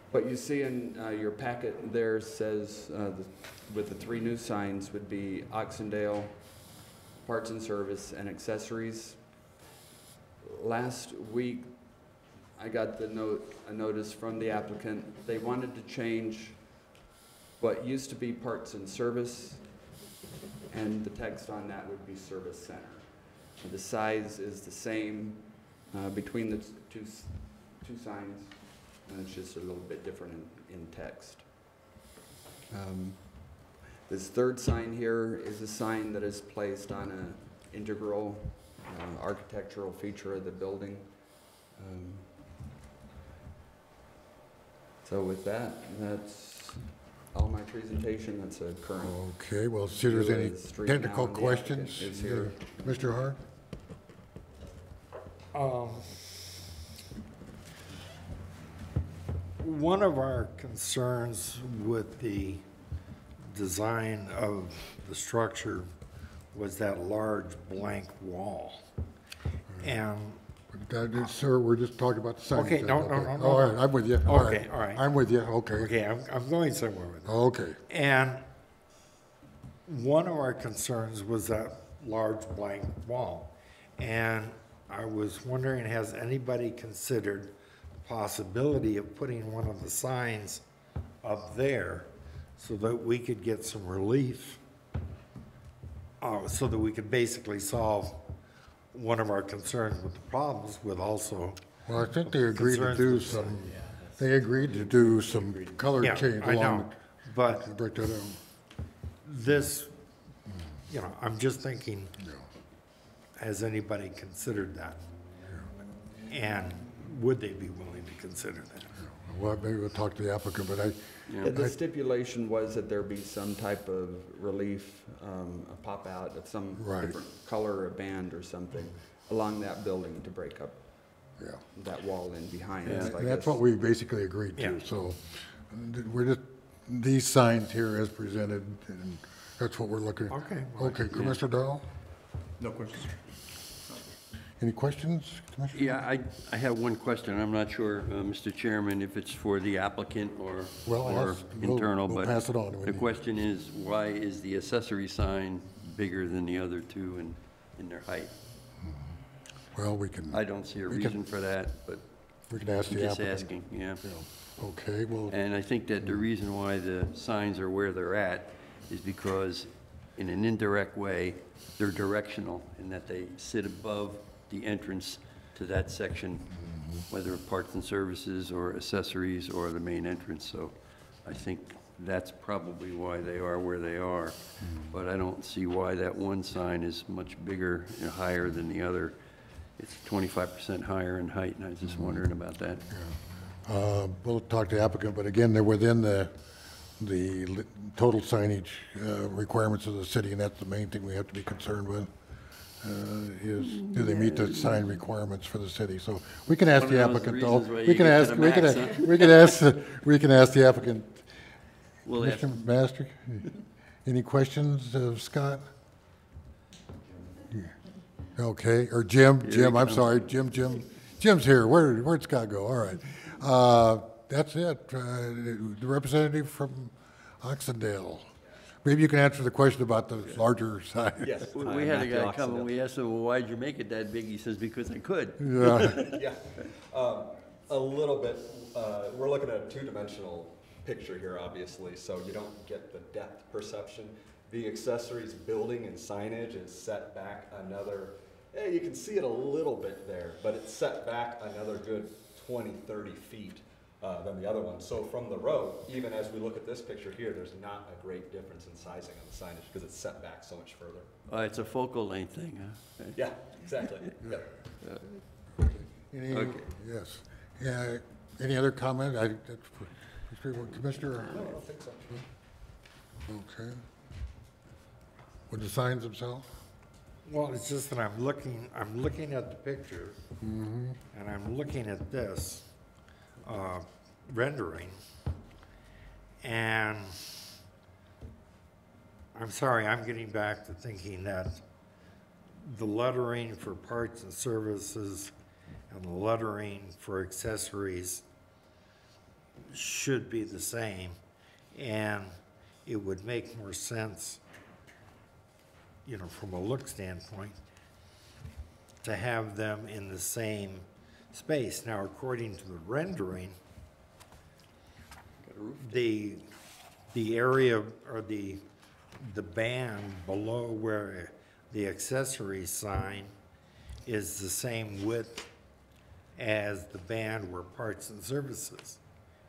What you see in your packet there says with the 3 new signs would be Oxendale, parts and service, and accessories. Last week, I got a notice from the applicant. They wanted to change what used to be parts and service, and the text on that would be service center. The size is the same between the two signs, and it's just a little bit different in text. This 3rd sign here is a sign that is placed on an integral architectural feature of the building. So with that, that's all my presentation. That's a current. Okay, well, see if there's any technical questions. Here. Mr. Hart? One of our concerns with the design of the structure was that large blank wall. And Sir, we're just talking about the sign. Okay, no. All right, I'm with you. Okay, all right. I'm with you, okay. Okay, I'm going somewhere with it. Okay. And one of our concerns was that large blank wall. And I was wondering, has anybody considered the possibility of putting one of the signs up there so that we could get some relief? So that we could basically solve one of our concerns with the problems with also. Well, I think they agreed to do some, color Yeah, change I know, along. but Break that down. this, I'm just thinking, Yeah. has anybody considered that? And would they be willing to consider that? Well, maybe we'll talk to the applicant, but The stipulation was that there be some type of relief, a pop out of some Right. different color or band or something along that building to break up yeah. that wall in behind us, I And that's guess. what we basically agreed to, Yeah. so we're just, these signs here as presented, and that's what we're looking. Okay. Okay, Commissioner Darrell? No questions. Any questions, Commissioner? Yeah, I have one question. I'm not sure, Mr. Chairman, if it's for the applicant or Well, internal, we'll but pass it on. the question is, why is the accessory sign bigger than the other two in their height? Well, we can, I don't see a We can- reason for that, but we can ask I'm the just applicant. asking, yeah. Yeah. Okay, well, And I think that the reason why the signs are where they're at is because in an indirect way, they're directional in that they sit above the entrance to that section, whether parts and services or accessories or the main entrance. So I think that's probably why they are where they are. But I don't see why that one sign is much bigger and higher than the other. It's 25% higher in height, and I was just wondering about that. we'll talk to the applicant, but again, they're within the total signage requirements of the city, and that's the main thing we have to be concerned with, is do they meet the sign requirements for the city? So we can ask One the of those applicant, though. reasons why you We can get to ask, the we can, max, ask- we can ask the applicant. We'll ask, Mr. Master, any questions of Scott? Okay, or Jim, Here he I'm comes. sorry, Jim's here, where'd Scott go? All right. That's it, the representative from Oxendale. Maybe you can answer the question about the larger size. Yes. we had a guy come and we asked him, well, why'd you make it that big? He says, because I could. Yeah, Yeah, a little bit, we're looking at a two-dimensional picture here, obviously, so you don't get the depth perception. The accessories building and signage is set back another, you can see it a little bit there, but it's set back another good 20, 30 feet than the other one. So from the road, even as we look at this picture here, there's not a great difference in sizing on the signage because it's set back so much further. It's a focal length thing, huh? Okay. Yeah, exactly. Yeah. any, Okay. yes. Yeah, any other comment? Commissioner? No, I don't think so. Okay. With the signs themselves? Well, it's just that I'm looking at the picture, and I'm looking at this rendering, and I'm sorry, I'm getting back to thinking that the lettering for parts and services and the lettering for accessories should be the same, and it would make more sense, from a look standpoint, to have them in the same space. Now, according to the rendering, the area or the band below where the accessory sign is the same width as the band where parts and services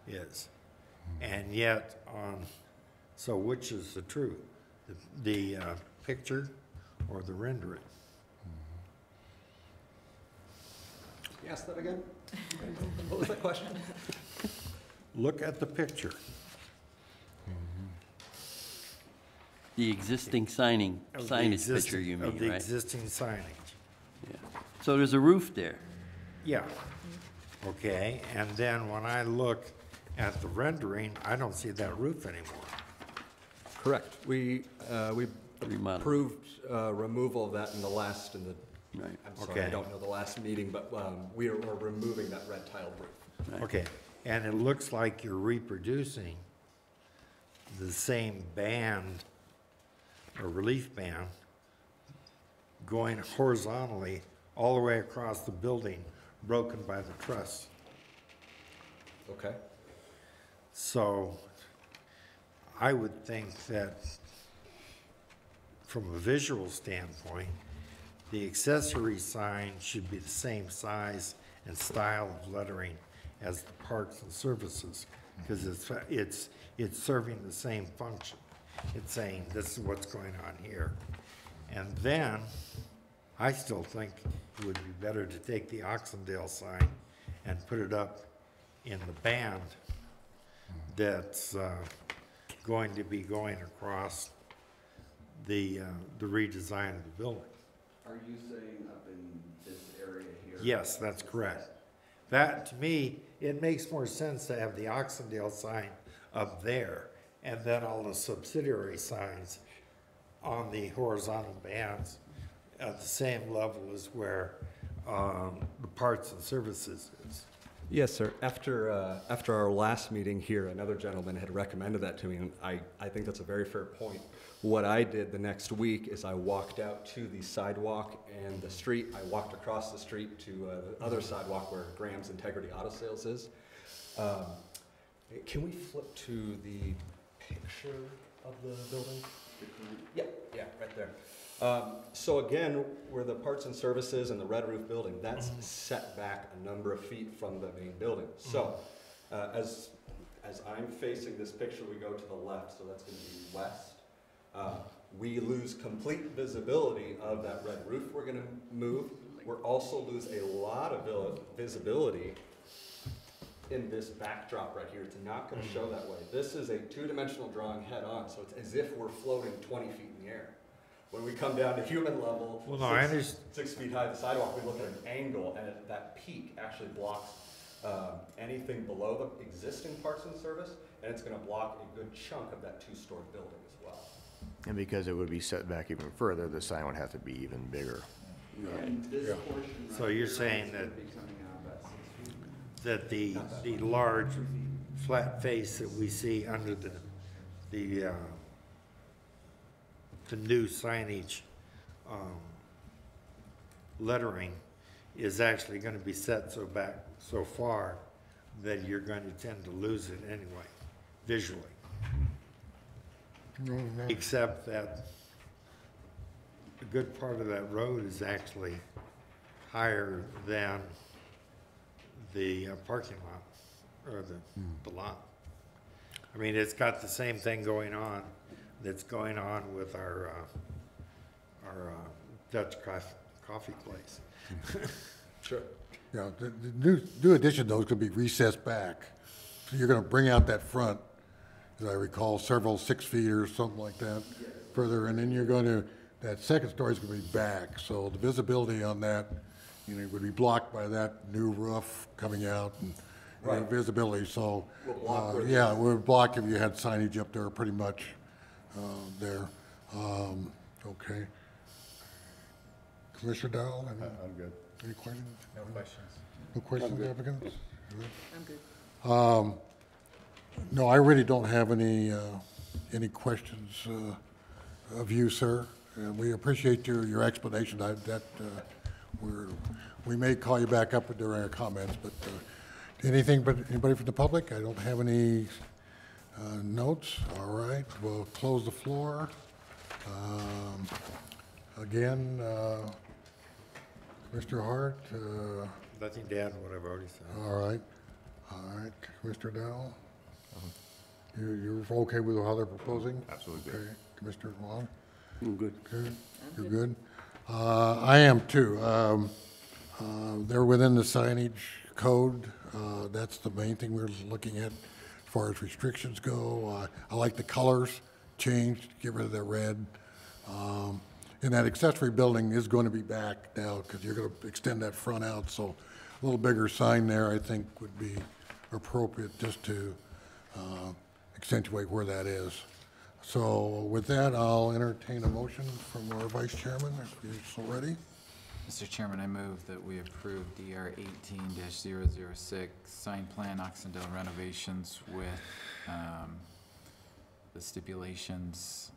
is. And yet, so which is the truth? The picture or the rendering? Ask that again? What was that question? Look at the picture. The existing signage picture, you Of mean, the right? existing signage. Yeah. So there's a roof there. Yeah. Okay, and then when I look at the rendering, I don't see that roof anymore. Correct. We Remodel. approved removal of that Right. I'm sorry, I Okay. don't know the last meeting, but we're removing that red tiled roof. Right. Okay, and it looks like you're reproducing the same band or relief band going horizontally all the way across the building, broken by the truss. Okay. So I would think that from a visual standpoint, the accessory sign should be the same size and style of lettering as the parks and services, because it's serving the same function. It's saying this is what's going on here. And then, I still think it would be better to take the Oxendale sign and put it up in the band that's going to be going across the redesign of the building. Are you saying up in this area here? Yes, that's correct. That, to me, it makes more sense to have the Oxendale sign up there, and then all the subsidiary signs on the horizontal bands at the same level as where the parts and services is. Yes, sir. After our last meeting here, another gentleman had recommended that to me, and I think that's a very fair point. What I did the next week is I walked out to the sidewalk and the street. I walked across the street to the other sidewalk where Graham's Integrity Auto Sales is. Can we flip to the picture of the building? Yeah, right there. So again, where the parts and services and the red roof building, that's set back a number of feet from the main building. So as I'm facing this picture, we go to the left, so that's going to be west. We lose complete visibility of that red roof we're going to move. We'll also lose a lot of visibility in this backdrop right here. It's not going to show that way. This is a two-dimensional drawing head-on, so it's as if we're floating 20 feet in the air. When we come down to human level, Well, no, I understand. 6 feet high, the sidewalk, we look at an angle, and that peak actually blocks anything below the existing parts and service, and it's going to block a good chunk of that two-story building as well. And because it would be set back even further, the sign would have to be even bigger. And this portion right So you're here saying is that gonna be coming out about 6 feet. that the large flat face that we see under the new signage lettering is actually going to be set so back so far that you're going to tend to lose it anyway, visually. Except that a good part of that road is actually higher than the parking lot, or the lot. I mean, it's got the same thing going on that's going on with our Dutch coffee place. Sure. Yeah, the new addition though is gonna be recessed back. So you're gonna bring out that front, as I recall, several 6 feet or something like that further, and then you're gonna, that second story is gonna be back. So the visibility on that, would be blocked by that new roof coming out and Right. visibility. So, We'll block where yeah, we would block if you had signage up there pretty much there. Okay. Commissioner Dowell? I'm good. Any questions? No questions. No questions, applicants? I'm good. No, I really don't have any questions of you, sir. And we appreciate your explanation. We may call you back up during our comments, but anybody from the public? I don't have any notes. All right, we'll close the floor. Again, Mr. Hart. Nothing to add to what I've already said. All right, Mr. Dowell? You're okay with how they're proposing? Absolutely. Okay, Commissioner Long? I'm good. Good, you're good? I am too. They're within the signage code. That's the main thing we're looking at as far as restrictions go. I like the colors changed, get rid of that red. And that accessory building is going to be back now because you're going to extend that front out. So a little bigger sign there, I think, would be appropriate just to accentuate where that is. So with that, I'll entertain a motion from our Vice Chairman, if you're so ready. Mr. Chairman, I move that we approve DR 18-006 sign plan Oxendale renovations with the stipulations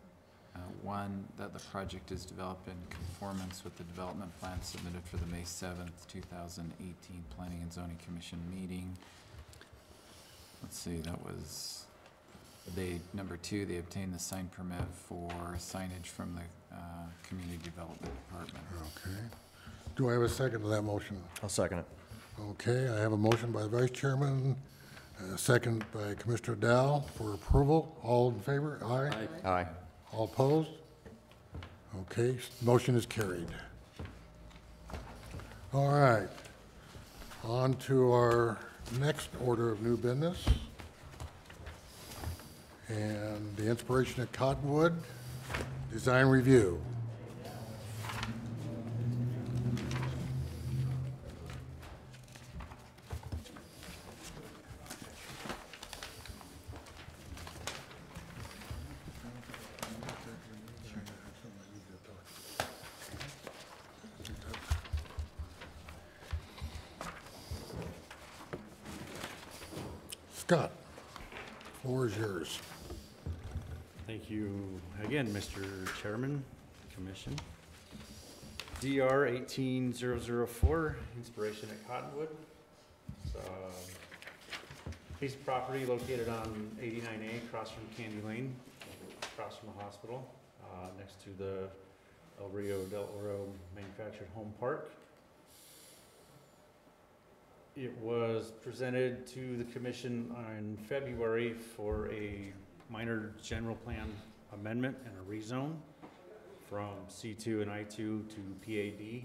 One, that the project is developed in conformance with the development plan submitted for the May 7th, 2018 Planning and Zoning Commission meeting. Let's see, that was, number 2, they obtained the sign permit for signage from the Community Development Department. Okay. Do I have a second to that motion? I'll second it. Okay, I have a motion by the Vice Chairman, a second by Commissioner Dow for approval. All in favor? Aye. Aye. All opposed? Okay, motion is carried. All right, on to our next order of new business. And the inspiration at Cottonwood, design review. Scott, floor is yours. Thank you again, Mr. Chairman, Commission. DR 18004, inspiration at Cottonwood. It's a piece of property located on 89A across from Candy Lane, across from the hospital, next to the El Rio del Oro Manufactured Home Park. It was presented to the commission in February for a minor general plan amendment and a rezone from C2 and I2 to PAD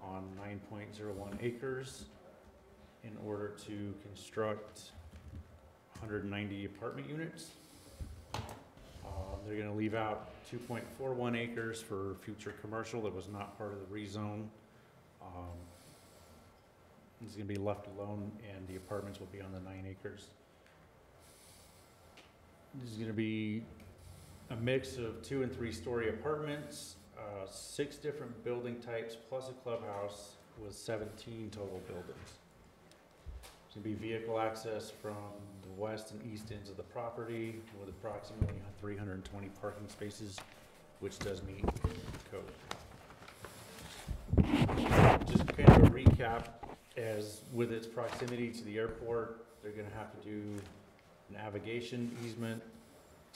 on 9.01 acres in order to construct 190 apartment units. They're going to leave out 2.41 acres for future commercial that was not part of the rezone. It's going to be left alone, and the apartments will be on the 9 acres. This is going to be a mix of 2- and 3-story apartments, 6 different building types, plus a clubhouse with 17 total buildings. There's going to be vehicle access from the west and east ends of the property with approximately 320 parking spaces, which does meet code. Just kind of a recap. As with its proximity to the airport, they're going to have to do navigation easement.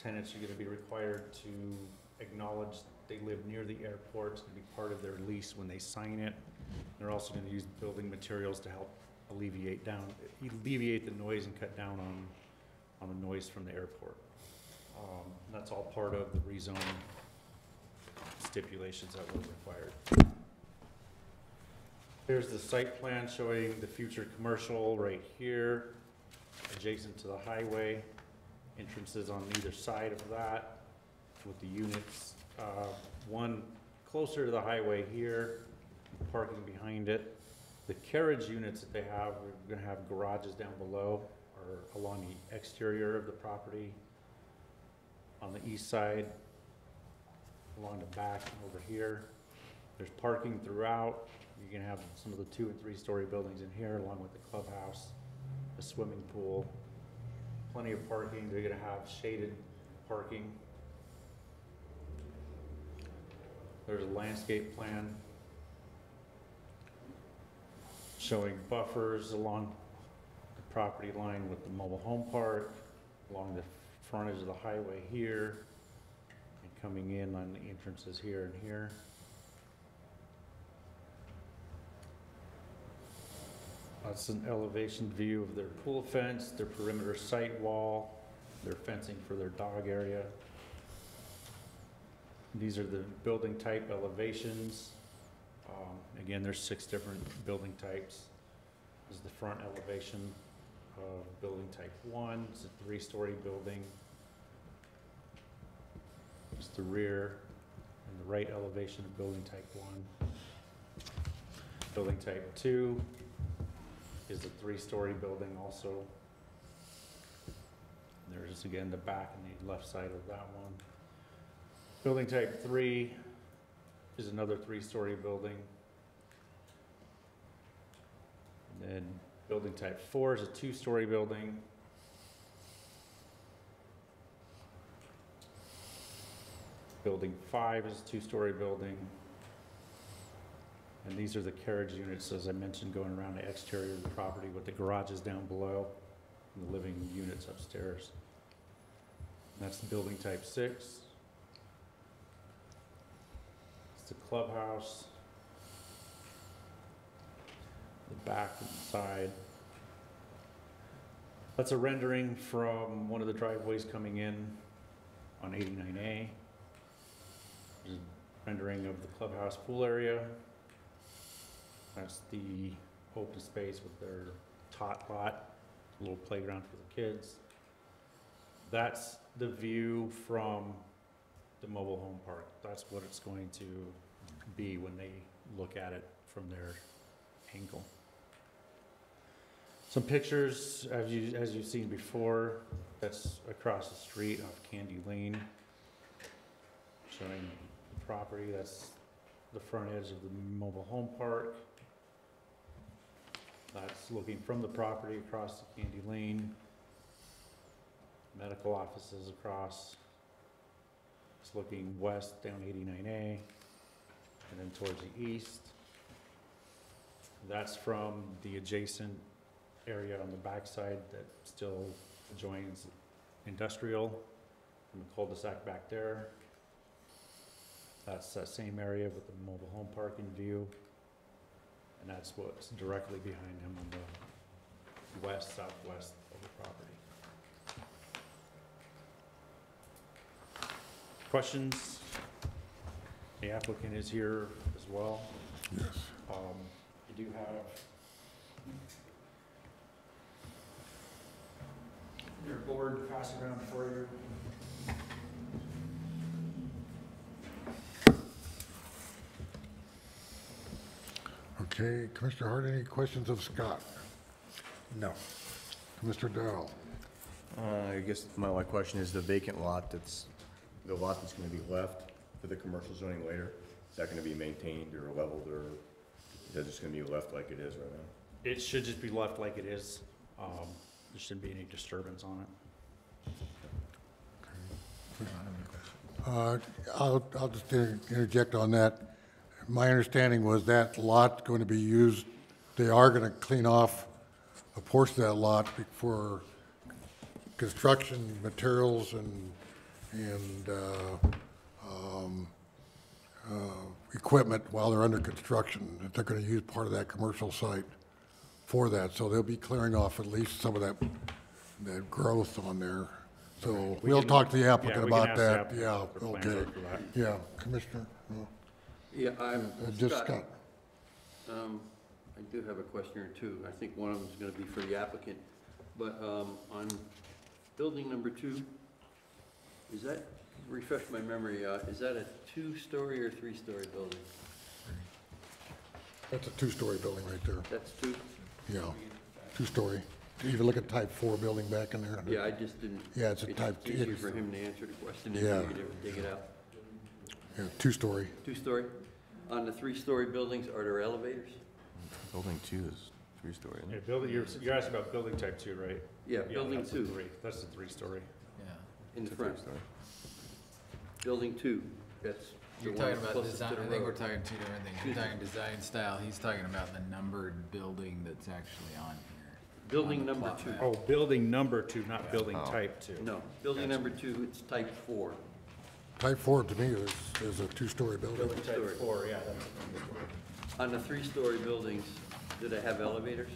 Tenants are going to be required to acknowledge they live near the airport. It's going to be part of their lease when they sign it. They're also going to use building materials to help alleviate the noise and cut down on the noise from the airport. That's all part of the rezone stipulations that were required. Here's the site plan showing the future commercial right here, adjacent to the highway. Entrances on either side of that with the units. One closer to the highway here, parking behind it. The carriage units that they have, we're going to have garages down below or along the exterior of the property. On the east side, along the back over here. There's parking throughout. You're going to have some of the 2- and 3-story buildings in here, along with the clubhouse, a swimming pool, plenty of parking. They're going to have shaded parking. There's a landscape plan showing buffers along the property line with the mobile home park, along the frontage of the highway here, and coming in on the entrances here and here. That's an elevation view of their pool fence, their perimeter site wall, their fencing for their dog area. These are the building type elevations. Again, there's 6 different building types. This is the front elevation of building type 1. It's a 3-story building. It's the rear and the right elevation of building type 1. Building type 2 is a 3-story building also. There's again the back and the left side of that one. Building type 3 is another 3-story building. And then building type 4 is a 2-story building. Building 5 is a two-story building. And these are the carriage units, as I mentioned, going around the exterior of the property with the garages down below and the living units upstairs. And that's building type 6. It's the clubhouse, the back and the side. That's a rendering from one of the driveways coming in on 89A. There's a rendering of the clubhouse pool area. That's the open space with their tot lot, a little playground for the kids. That's the view from the mobile home park. That's what it's going to be when they look at it from their angle. Some pictures, as you've seen before, that's across the street off Candy Lane, showing the property. That's the front edge of the mobile home park. That's looking from the property across the Candy Lane. Medical offices across. It's looking west down 89A and then towards the east. That's from the adjacent area on the backside that still joins industrial and the cul-de-sac back there. That's that same area with the mobile home park in view. And that's what's directly behind him on the west, southwest of the property. Questions? The applicant is here as well. Yes. You do have your board pass around for you. Okay, Commissioner Hart, any questions of Scott? No. Commissioner Darrell? I guess my only question is the vacant lot that's gonna be left for the commercial zoning later. Is that gonna be maintained or leveled, or is that just gonna be left like it is right now? It should just be left like it is. There shouldn't be any disturbance on it. I'll just interject on that. My understanding was that lot going to be used, they are going to clean off a portion of that lot for construction materials and equipment while they're under construction. That they're going to use part of that commercial site for that. So they'll be clearing off at least some of that growth on there. So we'll talk to the applicant about that. Yeah, okay. Yeah, Commissioner? No. Yeah, I'm Just Scott. Scott. I do have a question or two. I think one of them is going to be for the applicant. But on building number 2, is that, refresh my memory, is that a 2-story or 3-story building? That's a 2-story building right there. That's 2? Yeah, 2-story. You can look at type 4 building back in there. Yeah, I just didn't. Yeah, it's a type. It's easier for him to answer the question if Yeah. you could ever dig it out. Yeah, 2-story. 2-story? On the 3-story buildings, are there elevators? Building 2 is 3-story, isn't Yeah, it? building, you're asking about building type 2, right? Yeah, building that's 2 the 3. That's the 3-story. Yeah. in the front. 3-story. Building 2, that's the You're one talking about closest design, to the I think we're road. talking two different things. You're talking design style, he's talking about the numbered building that's actually on here. Building on the number plot 2. map. Oh, building number 2, not building Oh. type 2. No, building number 2, it's type 4. Type 4 to me is a 2-story building. Building type Story. 4, yeah, that's a 2-story. On the 3-story buildings, do they have elevators?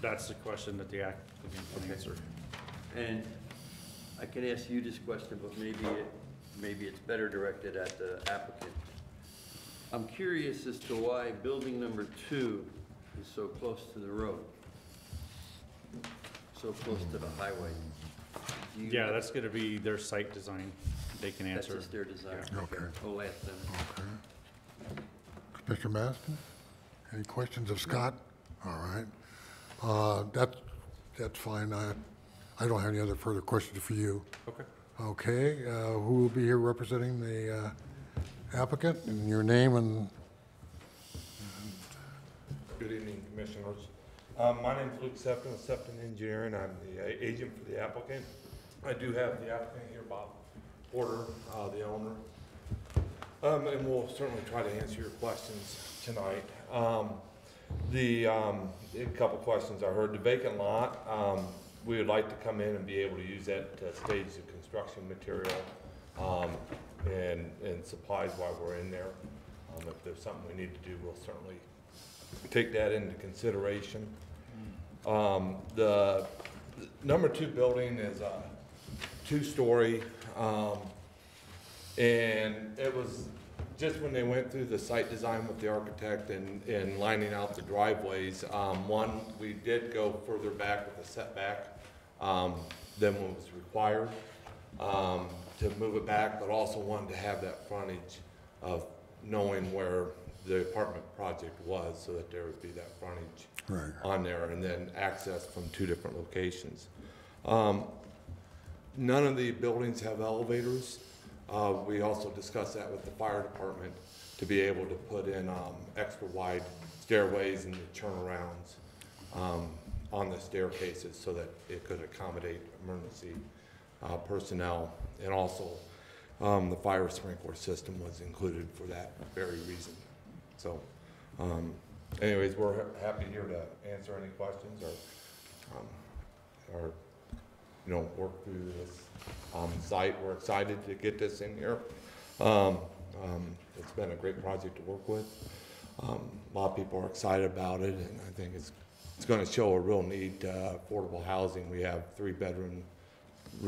That's the question that the applicant can answer. And I can ask you this question, but maybe it's better directed at the applicant. I'm curious as to why building number 2 is so close to the road, so close to the highway. Do you- Yeah, that's gonna be their site design. They can That's answer. just their design. Okay. We'll ask them. Okay. Commissioner Maston? Any questions of Scott? All right. That's fine. I don't have any other further questions for you. Okay. Okay, who will be here representing the applicant, and your name and, Good evening, Commissioners. My name is Luke Sefton of Sefton Engineering. I'm the agent for the applicant. I do have the applicant here, Bob Porter, the owner. And we'll certainly try to answer your questions tonight. A couple questions I heard. The vacant lot, we would like to come in and be able to use that to stage the construction material and supplies while we're in there. If there's something we need to do, we'll certainly take that into consideration. The number 2 building is a 2-story, and it was just when they went through the site design with the architect and lining out the driveways, one, we did go further back with a setback than what was required to move it back, but also wanted to have that frontage of knowing where the apartment project was so that there would be that frontage on there and then access from 2 different locations. None of the buildings have elevators. We also discussed that with the fire department to be able to put in extra wide stairways and turnarounds on the staircases so that it could accommodate emergency personnel. And also the fire sprinkler system was included for that very reason. So anyways, we're happy here to answer any questions or you know, work through this site. We're excited to get this in here. It's been a great project to work with. A lot of people are excited about it, and I think it's going to show a real need to affordable housing. We have 3-bedroom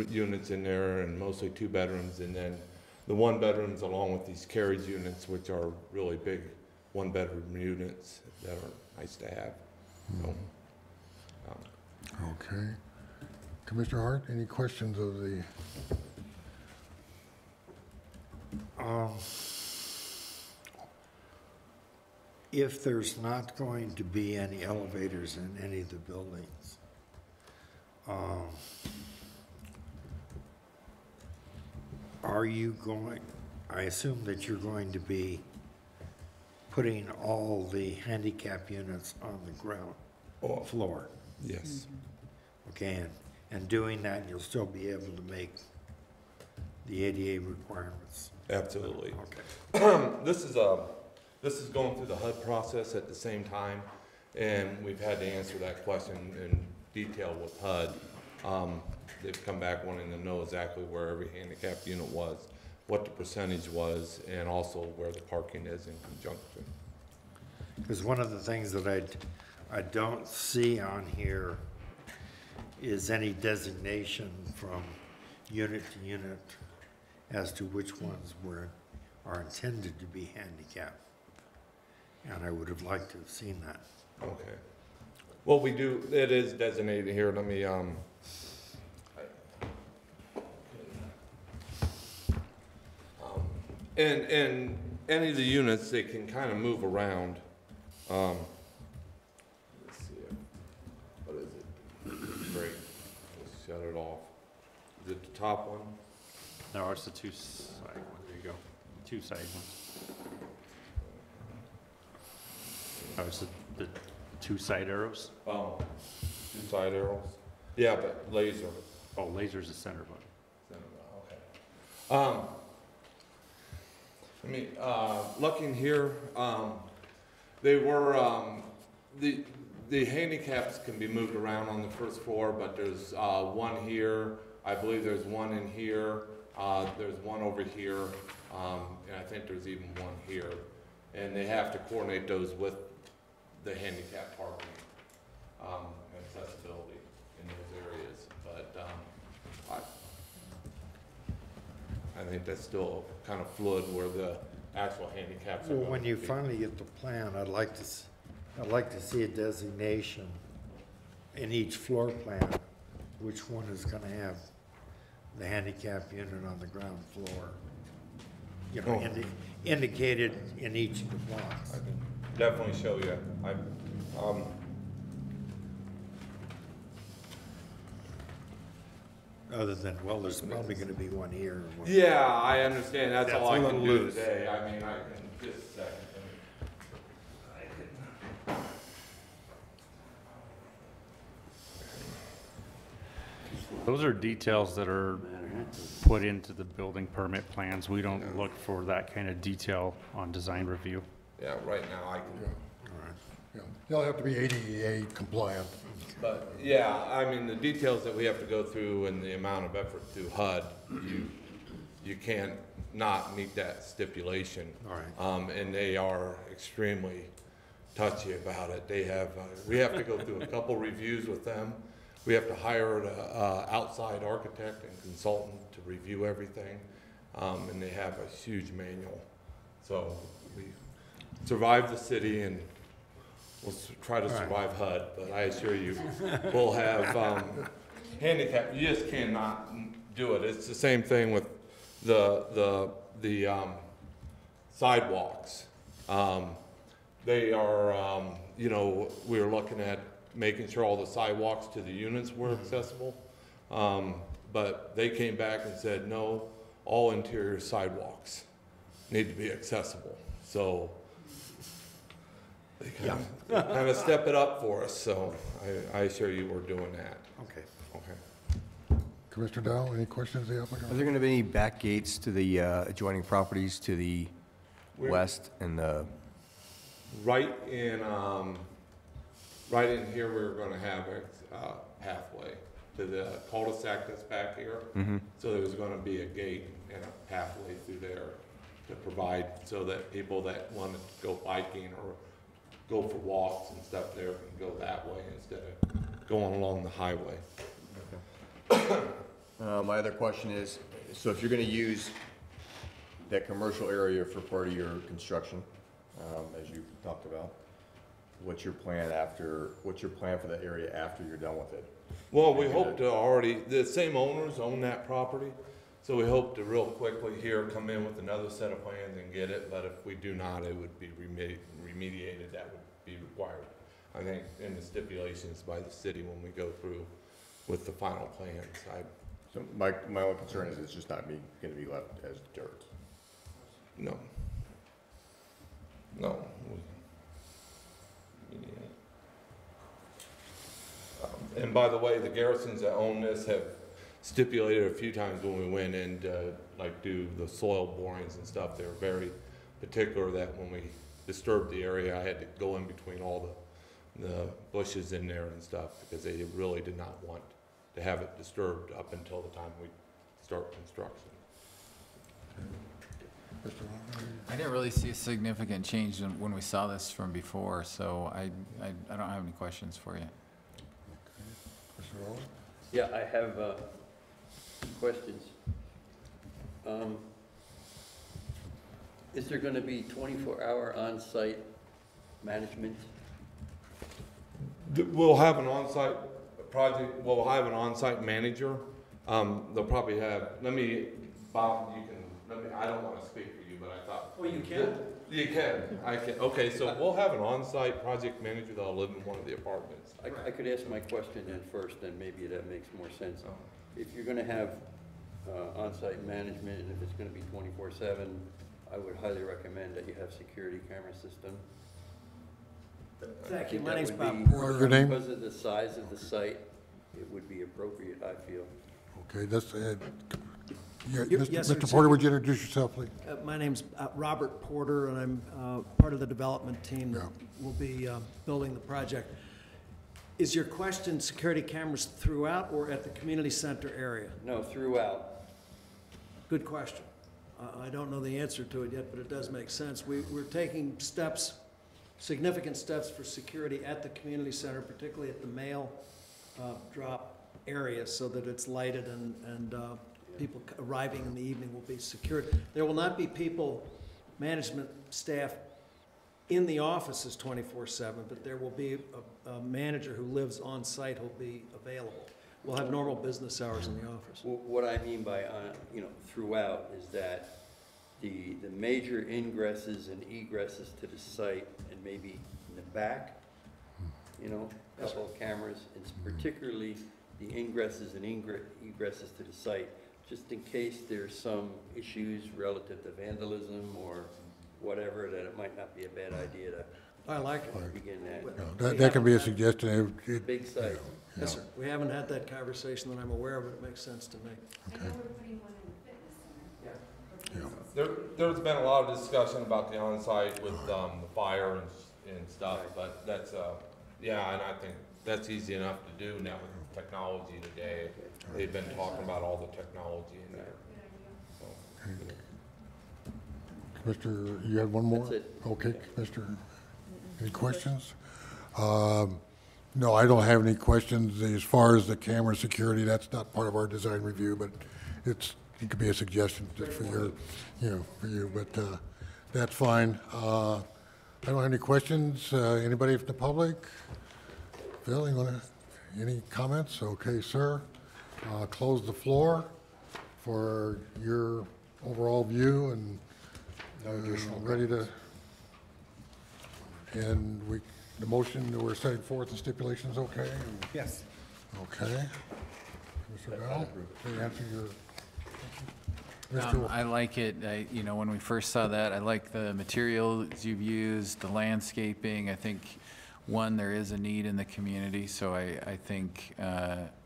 units in there, and mostly 2 bedrooms, and then the 1-bedrooms along with these carriage units, which are really big 1-bedroom units that are nice to have. So, Okay. Commissioner Hart, any questions of the? If there's not going to be any elevators in any of the buildings, are you going, I assume that you're going to be putting all the handicap units on the ground floor? yes. Okay, and doing that, you'll still be able to make the ADA requirements? Absolutely. Okay. This is going through the HUD process at the same time, and we've had to answer that question in detail with HUD. They've come back wanting to know exactly where every handicap unit was, what the percentage was, and also where the parking is in conjunction. Because one of the things that I don't see on here is any designation from unit to unit as to which ones are intended to be handicapped. And I would have liked to have seen that. Okay. Well, we do, it is designated here. Let me, and any of the units, they can kind of move around. Let's see, what is it? Great, let's shut it off. Is it the top one? No, it's the 2 side one. There you go. 2 side ones. Oh, it's the 2 side arrows? Oh, 2 side arrows? Yeah, but laser. Oh, laser's the center button. Okay. Let me, looking here, they were, the handicaps can be moved around on the first floor, but there's one here. I believe there's one in here. There's one over here, and I think there's even one here. And they have to coordinate those with the handicap parking and accessibility in those areas. But I think that's still kind of fluid where the actual handicaps are. Well, when you finally get the plan, I'd like to see a designation in each floor plan, which one is gonna have the handicap unit on the ground floor. You know, indicated in each of the blocks. I can definitely show you. Other than, well, there's probably gonna be one here. and one- Yeah, I understand. That's all I That's a can little do loose. today. I mean, I can, just a second. Those are details that are put into the building permit plans. We don't look for that kind of detail on design review. Yeah, right now I can. Yeah, they'll have to be ADA compliant. But, yeah, I mean, the details that we have to go through and the amount of effort through HUD, you can't not meet that stipulation. All right. And they are extremely touchy about it. They have, we have to go through a couple reviews with them. We have to hire an outside architect and consultant to review everything. And they have a huge manual. So we survived the city and we'll try to survive HUD, but I assure you, we'll have handicap. You just cannot do it. It's the same thing with the sidewalks. They are, you know, we're looking at making sure all the sidewalks to the units were accessible, but they came back and said, no, all interior sidewalks need to be accessible. So they kind of step it up for us, so I assure you we're doing that. Okay. Okay. Commissioner Dow, any questions of the applicant? Are there going to be any back gates to the adjoining properties to the west and the? Right in here, we're gonna have a pathway to the cul-de-sac that's back here. Mm-hmm. So there's gonna be a gate and a pathway through there to provide so that people that want to go biking or go for walks and stuff there can go that way instead of going along the highway. My other question is, so if you're going to use that commercial area for part of your construction, as you talked about, what's your plan for that area after you're done with it? Well, we hope to the same owners own that property, so we hope to real quickly here come in with another set of plans and get it, but if we do not, it would be remediated, that would be required. I think in the stipulations by the city when we go through with the final plans. So my only concern is it's just not going to be left as dirt. No. No. And by the way, the Garrisons that own this have stipulated a few times when we went in to like do the soil borings and stuff, they were very particular that when we disturbed the area, I had to go in between all the bushes in there and stuff because they really did not want to have it disturbed up until the time we start construction. I didn't really see a significant change when we saw this from before, so I don't have any questions for you. Mr. Rowland? Yeah, I have questions. Is there going to be 24-hour on-site management? We'll have an on-site project, we'll have an on-site manager. They'll probably have, Bob, I don't want to speak for you, but I thought. Oh, you can? You can, I can. Okay, so we'll have an on-site project manager that'll live in one of the apartments. I could ask my question then first, and maybe that makes more sense. If you're going to have on-site management, and if it's going to be 24/7, I would highly recommend that you have security camera system. Thank you. I think My that name's would Bob be- Porter. Your name? Because of the size of the site, it would be appropriate, I feel. Okay, that's, Yes, sir. Mr. Porter, would you introduce yourself, please? My name's Robert Porter, and I'm part of the development team that will be building the project. Is your question security cameras throughout or at the community center area? No, throughout. Good question. I don't know the answer to it yet, but it does make sense. We're taking steps, significant steps for security at the community center, particularly at the mail drop area, so that it's lighted and people arriving in the evening will be secured. There will not be people, management staff, in the offices 24/7, but there will be a manager who lives on site who'll be available. We'll have normal business hours in the office. What I mean by, throughout is that the major ingresses and egresses to the site, and maybe in the back, a couple of cameras, it's particularly the ingresses and egresses to the site, just in case there's some issues relative to vandalism or whatever, that it might not be a bad idea to I like it. begin that. That can be a suggestion. Big site. Yes, sir. We haven't had that conversation that I'm aware of, but it makes sense to me. Okay. There's been a lot of discussion about the on-site with the fire and stuff, but that's, yeah, and I think that's easy enough to do now with technology today. They've been talking about all the technology in there. Commissioner, you had one more? That's it. Okay, Commissioner, any questions? No, I don't have any questions. As far as the camera security, that's not part of our design review, but it could be a suggestion just for your, for you, but that's fine. I don't have any questions. Anybody from the public? Phil, any comments? Okay, sir. Close the floor for your overall view and ready to, and the motion that we're setting forth, the stipulations, okay? Yes. Okay. Mr. Bell, to answer your, I like it. When we first saw that, I like the materials you've used, the landscaping. I think, there is a need in the community, so I think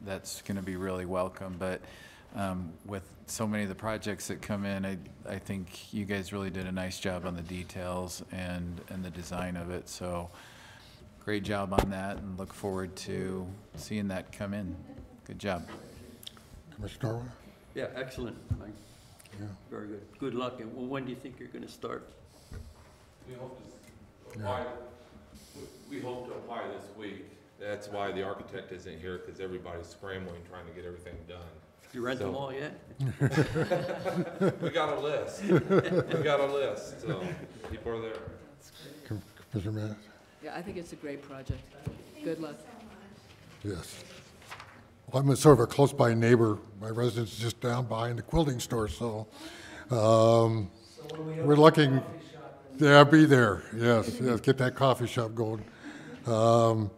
that's going to be really welcome. But with so many of the projects that come in, I think you guys really did a nice job on the details and the design of it. So great job on that, and look forward to seeing that come in. Good job. Commissioner Darwin? Yeah, excellent, Mike. Yeah. Very good. Good luck. And when do you think you're going to start? We hope to apply this week. That's why the architect isn't here, because everybody's scrambling, trying to get everything done. You rent them all yet? We got a list. So people are there. Commissioner Manis? Yeah, I think it's a great project. Good luck. Yes. Well, I'm sort of a close-by neighbor. My residence is just down behind the quilting store, so we're looking. Yeah, I'll be there. Yes, get that coffee shop going. No,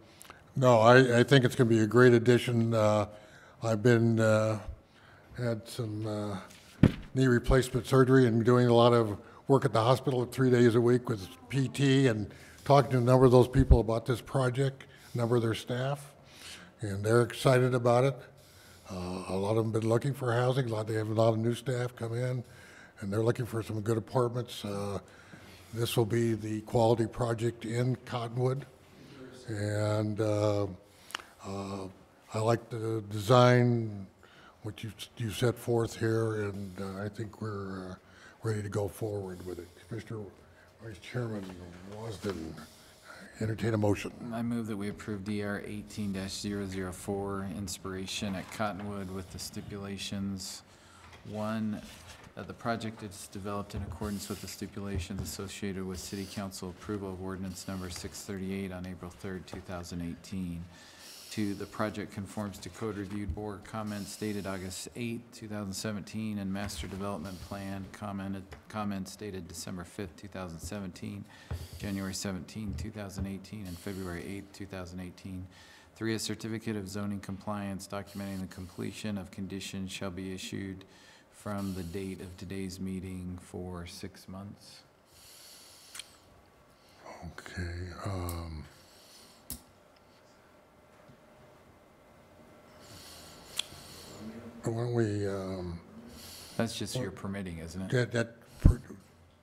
I think it's going to be a great addition. I've been had some knee replacement surgery and doing a lot of work at the hospital 3 days a week with PT and talking to a number of those people about this project, a number of their staff. And they're excited about it. A lot of them have been looking for housing. They have a lot of new staff come in, and they're looking for some good apartments. This will be the quality project in Cottonwood. And I like the design, what you set forth here, and I think we're ready to go forward with it. Mr. Vice Chairman Wasden, entertain a motion. I move that we approve DR 18-004 Inspiration at Cottonwood with the stipulations. 1, that the project is developed in accordance with the stipulations associated with City Council approval of ordinance number 638 on April 3rd, 2018. 2, the project conforms to Code Review Board comments dated August 8, 2017, and Master Development Plan comments dated December 5th, 2017, January 17, 2018, and February 8, 2018. 3, a certificate of zoning compliance documenting the completion of conditions shall be issued from the date of today's meeting for 6 months. Okay. Why don't we, That's just your permitting, isn't it?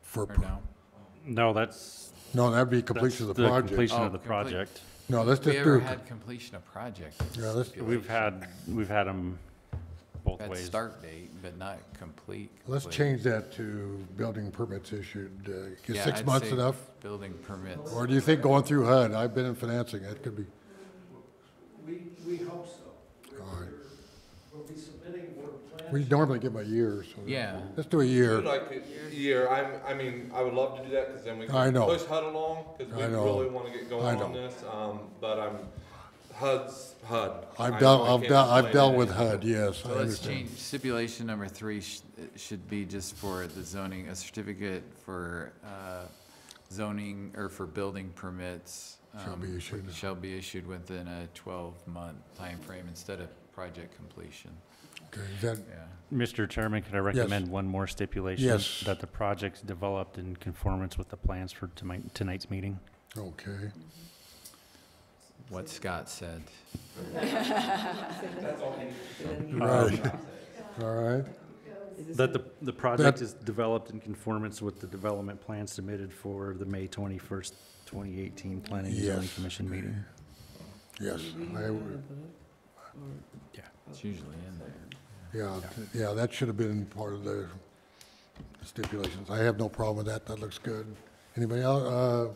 for, Or no? No, that's. no, that'd be completion of the project. Completion Oh, of the complete. project. No, let's Have we just ever do, had completion of project? yeah, let's We've had them both That ways. start date, but not complete. let's change that to building permits issued. Is Yeah, 6 I'd months say enough? Building permits. Or do you think going through HUD? I've been in financing, that could be, We hope so. all right. We'll be submitting, we're planning. We normally give them a year, so. Yeah. Let's do a year. Like a year, I mean, I would love to do that, because then we I can know. push HUD along, because we I know. really want to get I going know. on this, but HUD's HUD. I've I dealt, know I I've can't dealt, I've explain dealt it. with HUD, yes, I So let's understand. change, stipulation number 3 should be just for the zoning, a certificate for zoning, or for building permits. Shall be issued. Shall be issued within a 12-month time frame instead of project completion. Okay, is that, Yeah. Mr. Chairman, could I recommend one more stipulation? Yes. That the project's developed in conformance with the plans for tonight's meeting. okay. what Scott said. Right. All right. That the project is developed in conformance with the development plan submitted for the May 21st, 2018 Planning and Zoning Yes. Commission meeting. Yes. Yeah, it's usually in there. Yeah, that should have been part of the stipulations. I have no problem with that. That looks good. Anybody else,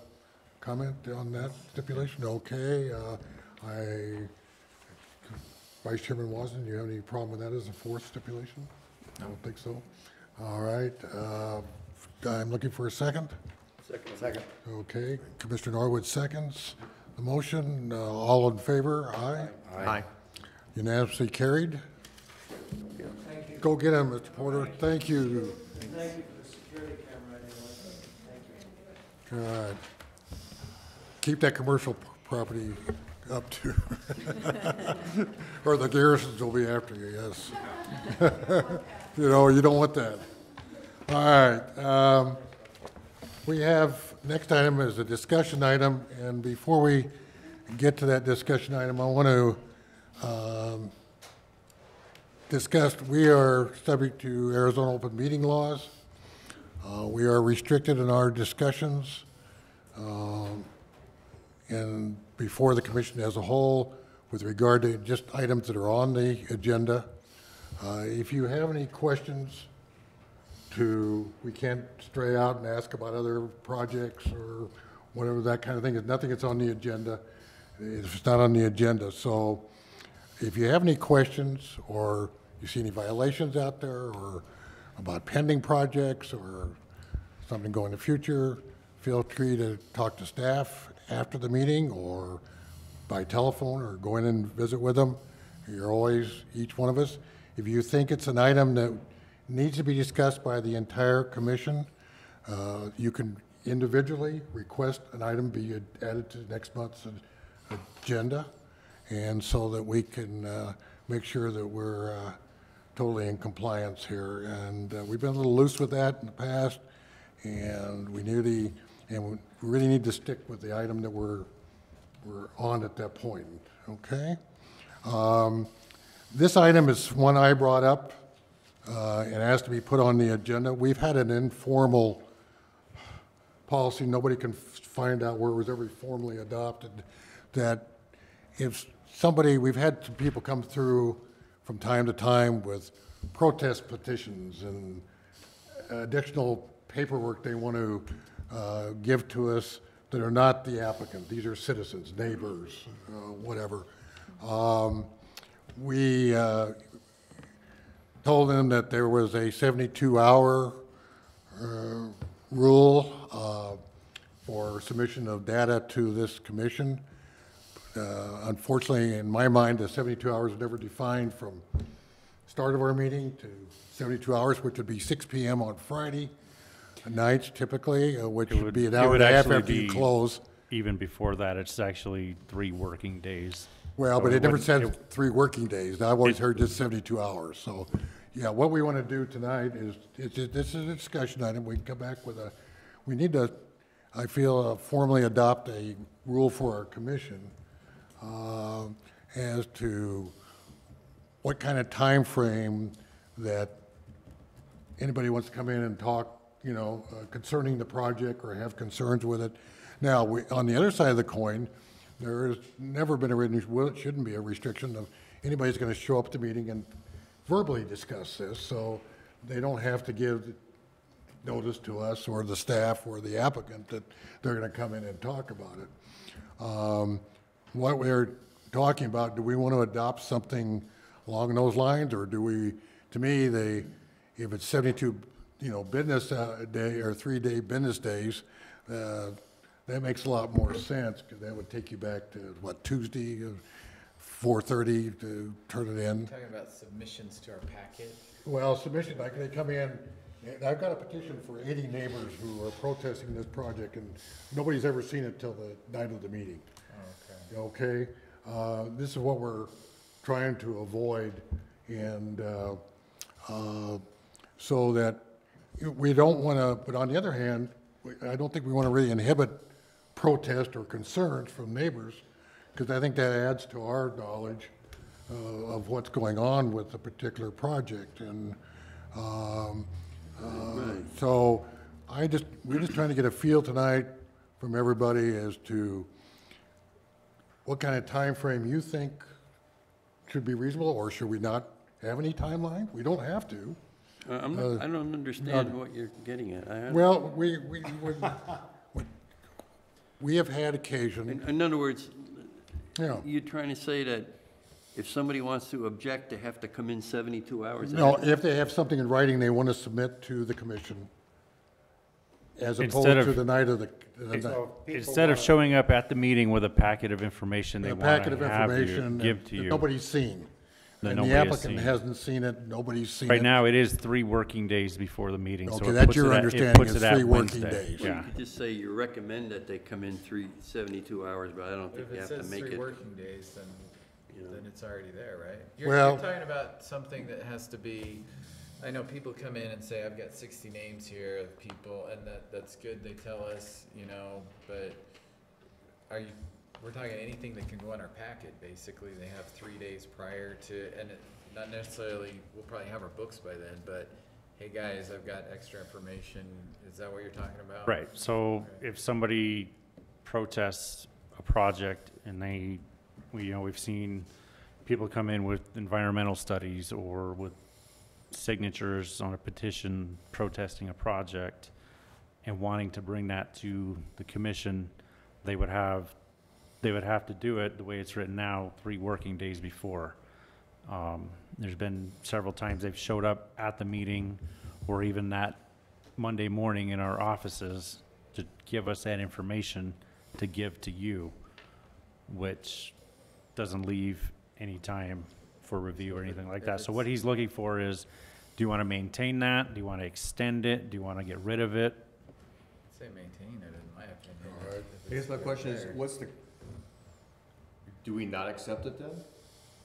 comment on that stipulation? Okay, Vice Chairman Wasden, do you have any problem with that as a fourth stipulation? I don't think so. All right, I'm looking for a second. Second. Okay, Commissioner Norwood seconds the motion. All in favor? Aye. Aye. Unanimously carried. Go get him, Mr. Porter. Thank you. Thank you for the security camera. Thank you. God. Keep that commercial property up too. Or the garrisons will be after you, yes. You know, you don't want that. All right. We have, next item is a discussion item, and before we get to that discussion item, I want to discuss, we are subject to Arizona open meeting laws. We are restricted in our discussions and before the commission as a whole with regard to just items that are on the agenda. If you have any questions we can't stray out and ask about other projects or whatever, that kind of thing. It's nothing that's on the agenda. It's not on the agenda. So if you have any questions or you see any violations out there or about pending projects or something going in the future, feel free to talk to staff after the meeting or by telephone or go in and visit with them. You're always, each one of us. If you think it's an item that needs to be discussed by the entire commission, you can individually request an item be added to next month's agenda, and so that we can make sure that we're totally in compliance here. And we've been a little loose with that in the past, and we really need to stick with the item that we're on at that point, okay? This item is one I brought up and asked to be put on the agenda. We've had an informal policy, nobody can find out where it was ever formally adopted, that if somebody, we've had some people come through from time to time with protest petitions and additional paperwork they want to give to us that are not the applicant. These are citizens, neighbors, whatever. We told them that there was a 72-hour rule for submission of data to this commission. Unfortunately, in my mind, the 72 hours is never defined from start of our meeting to 72 hours, which would be 6 p.m. on Friday nights typically, which would be an hour and a half after you close. Even before that, it's actually 3 working days. Well, but it never said 3 working days. I've always heard just 72 hours. So, yeah, what we want to do tonight is, this is a discussion item. We can come back with we need to, I feel, formally adopt a rule for our commission as to what kind of time frame that anybody wants to come in and talk, concerning the project or have concerns with it. Now, on the other side of the coin, there has never been it shouldn't be a restriction of anybody's going to show up at the meeting and verbally discuss this, so they don't have to give notice to us or the staff or the applicant that they're going to come in and talk about it. What we're talking about, do we want to adopt something along those lines, or do we, to me, if it's 72, business day or 3-day business days, that makes a lot more sense, because that would take you back to, Tuesday, 4:30 to turn it in. Talking about submissions to our packet. Well, submission, like they come in, and I've got a petition for 80 neighbors who are protesting this project, and nobody's ever seen it till the night of the meeting. Okay? This is what we're trying to avoid, and so that we don't want to, but on the other hand, I don't think we want to really inhibit protest or concerns from neighbors, because I think that adds to our knowledge of what's going on with the particular project. And so we're just trying to get a feel tonight from everybody as to what kind of time frame you think should be reasonable, or should we not have any timeline? We don't have to. I don't understand what you're getting at. Well, we have had occasion. In other words, Yeah. you're trying to say that if somebody wants to object, they have to come in 72 hours? No, if they have something in writing they want to submit to the commission, as opposed Instead of- to the night of the Instead of showing up at the meeting with a packet of information they a want packet to of have you, information give that to you. nobody's seen. that And the nobody has applicant seen. hasn't seen it, nobody's seen it. Right now, it is 3 working days before the meeting, so Okay, it that's puts your it at, understanding, it puts it's it at 3 working Wednesday. days. Well, Yeah. you could just say you recommend that they come in 72 hours, but I don't think If you it have to says make 3 it. working days, then, You know. then it's already there, right? Well- You're talking about something that has to be, I know people come in and say, I've got 60 names here of people, and that's good, they tell us, you know, but we're talking anything that can go in our packet, basically. They have 3 days prior to, and not necessarily, we'll probably have our books by then, but, hey, guys, I've got extra information. Is that what you're talking about? Right, so if somebody protests a project and we've seen people come in with environmental studies or with signatures on a petition protesting a project and wanting to bring that to the commission, they would have to do it the way it's written now, 3 working days before. There's been several times they've showed up at the meeting or even that Monday morning in our offices to give us that information to give to you, which doesn't leave any time for review or anything like that. So what he's looking for is, do you want to maintain that? Do you want to extend it? Do you want to get rid of it? I'd say maintain it, in my opinion. All right. if I guess it's my question is, there. do we not accept it then?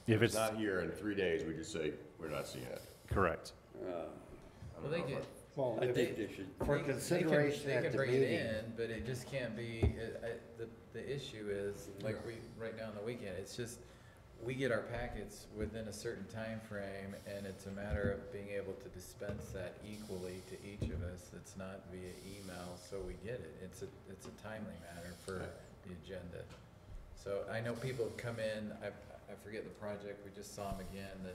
If It's it's not here in 3 days, we just say, we're not seeing it. correct. Well, they could, Well, I think they should. for they consideration can at the bring it meeting. in, but it just can't be, the issue is, like right now on the weekend, it's just, we get our packets within a certain time frame, and it's a matter of being able to dispense that equally to each of us. It's not via email, so we get it. It's a timely matter for the agenda. So I know people have come in, I forget the project, we just saw them again,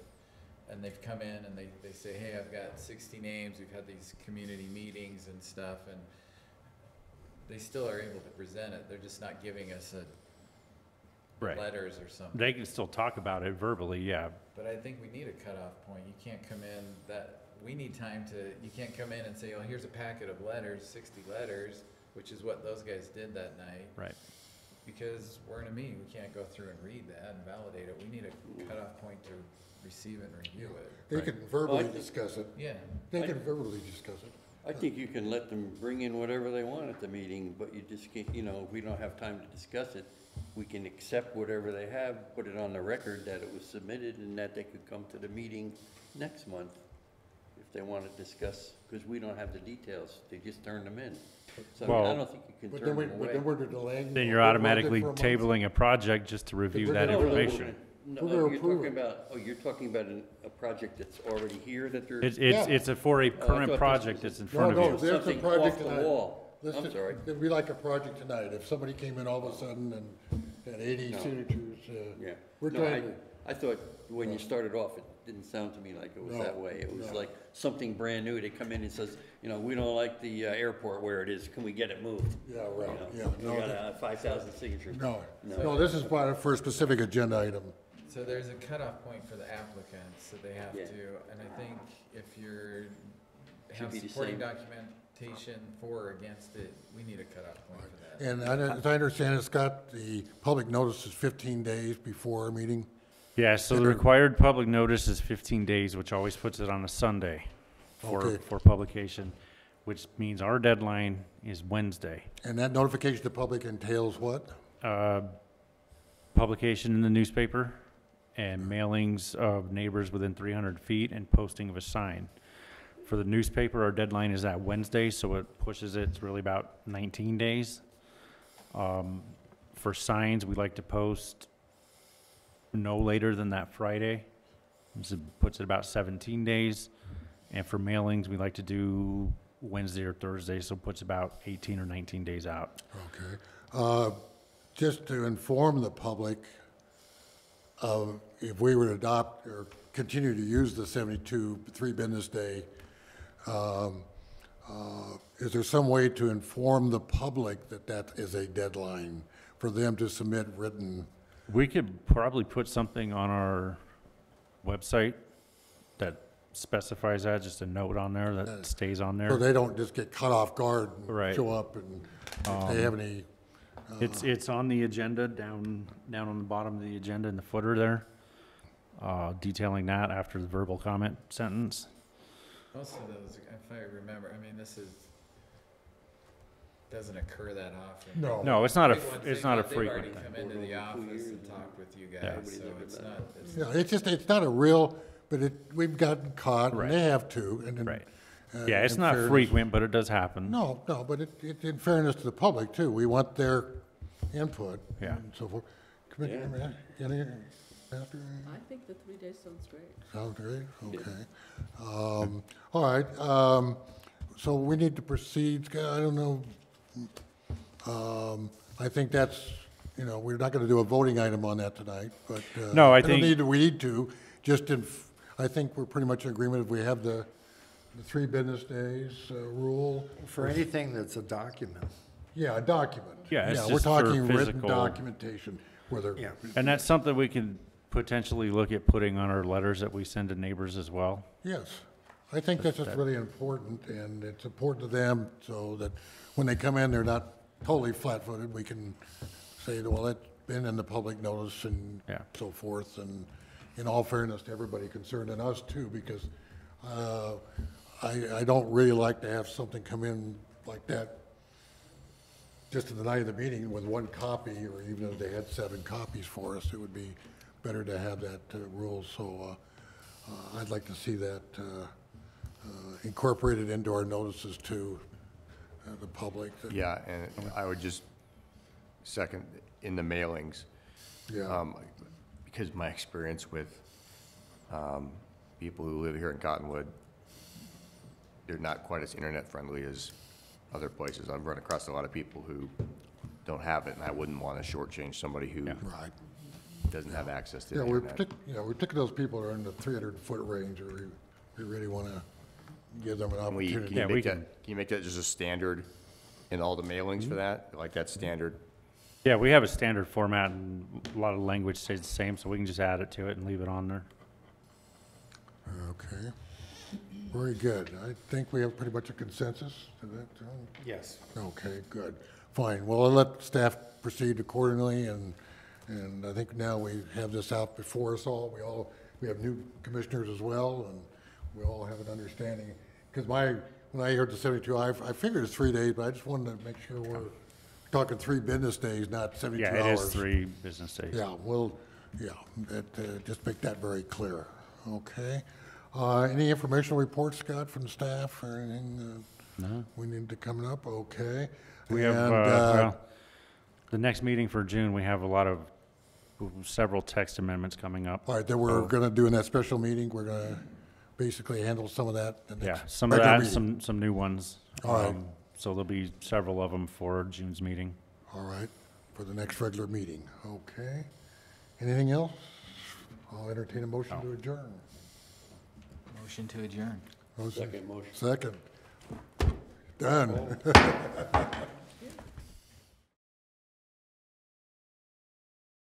and they've come in and they say, hey, I've got 60 names, we've had these community meetings and stuff, and they still are able to present it. They're just not giving us Right. letters or something. They can still talk about it verbally, yeah. But I think we need a cutoff point. You can't come in we need time to, you can't come in and say, oh, here's a packet of letters, 60 letters, which is what those guys did that night. Right. Because we're in a meeting, we can't go through and read that and validate it. We need a cutoff point to receive it and review it. They can verbally discuss it. Yeah. They can verbally discuss it. I think you can let them bring in whatever they want at the meeting, but you just can't, if we don't have time to discuss it, we can accept whatever they have, put it on the record that it was submitted and that they could come to the meeting next month if they want to discuss, because we don't have the details. They just turn them in. So Well- I don't think you can But turn then them but away. then we're delaying. Then you're we're automatically for a month. tabling a project just to review we're that gonna- No, no, no, information. no, We're gonna you're approve talking it. about, you're talking about a project that's already here that they're. It's for a Oh, I thought current this project was- that's in No, front no, of you. there's a Something project off the tonight. wall. Let's I'm just- sorry. It'd be like a project tonight. If somebody came in all of a sudden and had 80 No. signatures, Yeah. we're No, trying to. I thought when you started off, it didn't sound to me like it was No, that way. It was no. like something brand new. They come in and says, we don't like the airport where it is. Can we get it moved? Yeah, right, yeah. We No, got 5,000 signatures. no, this is for a specific agenda item. So there's a cutoff point for the applicants that they have Yeah. to, and I think if you're, Should have be the supporting same. documentation for or against it, we need a cutoff point for that. And as I understand it, Scott, the public notice is 15 days before our meeting. Yeah, so the required public notice is 15 days, which always puts it on a Sunday Okay. for publication, which means our deadline is Wednesday. And that notification to the public entails what? Publication in the newspaper and mailings of neighbors within 300 feet and posting of a sign. For the newspaper, our deadline is that Wednesday, so it pushes it, it's really about 19 days. For signs, we like to post no later than that Friday. This puts it about 17 days. And for mailings, we like to do Wednesday or Thursday, so puts about 18 or 19 days out. Okay. Just to inform the public, if we were to adopt or continue to use the 72 3-business day, is there some way to inform the public that that is a deadline for them to submit written? We could probably put something on our website that specifies that, just a note on there that stays on there. So they don't just get caught off guard and Right. show up, and if they have any. It's on the agenda, down on the bottom of the agenda in the footer there, detailing that after the verbal comment sentence. Most of those, if I remember, I mean, doesn't occur that often. No. No, it's not a Big ones, it's they've not a already frequent thing. come into the office and talked with you Yeah. guys, so it's not, Yeah, it's not a real, but we've gotten caught, and Right. they have to, and then. Right. Yeah, it's in not fairness- frequent, but it does happen. No, but in fairness to the public too, we want their input. Yeah. And so forth. Commissioner, any, Pastor? I think the 3 days sounds great. Sounds great, okay. All right, so we need to proceed, Scott, I don't know. I think that's, we're not gonna do a voting item on that tonight, but. No, I don't think- need to- We need to, I think we're pretty much in agreement if we have the 3 business days rule. For anything that's a document. Yeah, a document. Yeah, it's we're just for talking written physical- documentation, whether. Yeah. And that's something we can potentially look at putting on our letters that we send to neighbors as well. Yes, I think that's just really important, and it's important to them, so that when they come in, they're not totally flat-footed. We can say, well, it's been in the public notice and Yeah. so forth, and in all fairness to everybody concerned, and us too, because I don't really like to have something come in like that just in the night of the meeting with one copy, or even if they had 7 copies for us, it would be better to have that rule. So I'd like to see that incorporated into our notices to the public. Yeah, and I would just second in the mailings. Yeah. Because my experience with people who live here in Cottonwood, they're not quite as internet friendly as other places. I've run across a lot of people who don't have it, and I wouldn't want to shortchange somebody who Right. doesn't have access to Yeah, the we're internet. particularly those people that are in the 300-foot range, or we really want to give them an Can opportunity. Yeah, we can you make that just a standard in all the mailings for that? Like that standard? Yeah, we have a standard format and a lot of language stays the same, so we can just add it to it and leave it on there. Okay, very good. I think we have pretty much a consensus to that, John? Yes. Okay, good. Fine. Well, I'll let staff proceed accordingly, and I think now we have this out before us all. We have new commissioners as well, and we all have an understanding. Because when I heard the 72, I figured it's 3 days, but I just wanted to make sure we're talking 3 business days, not 72 hours. Yeah, it is 3 business days. Yeah, just make that very clear, okay? Any informational reports, Scott, from staff or anything No. we need to come up? Okay. We have, And, well, the next meeting for June, we have several text amendments coming up. all right, then we're gonna do in that special meeting, we're gonna basically handle some of that. the Yeah, next some of regular that, meeting. some new ones. All right. So there'll be several of them for June's meeting. All right, for the next regular meeting, okay? Anything else? I'll entertain a motion to adjourn. motion to adjourn. Motion. Second motion. Second. Done.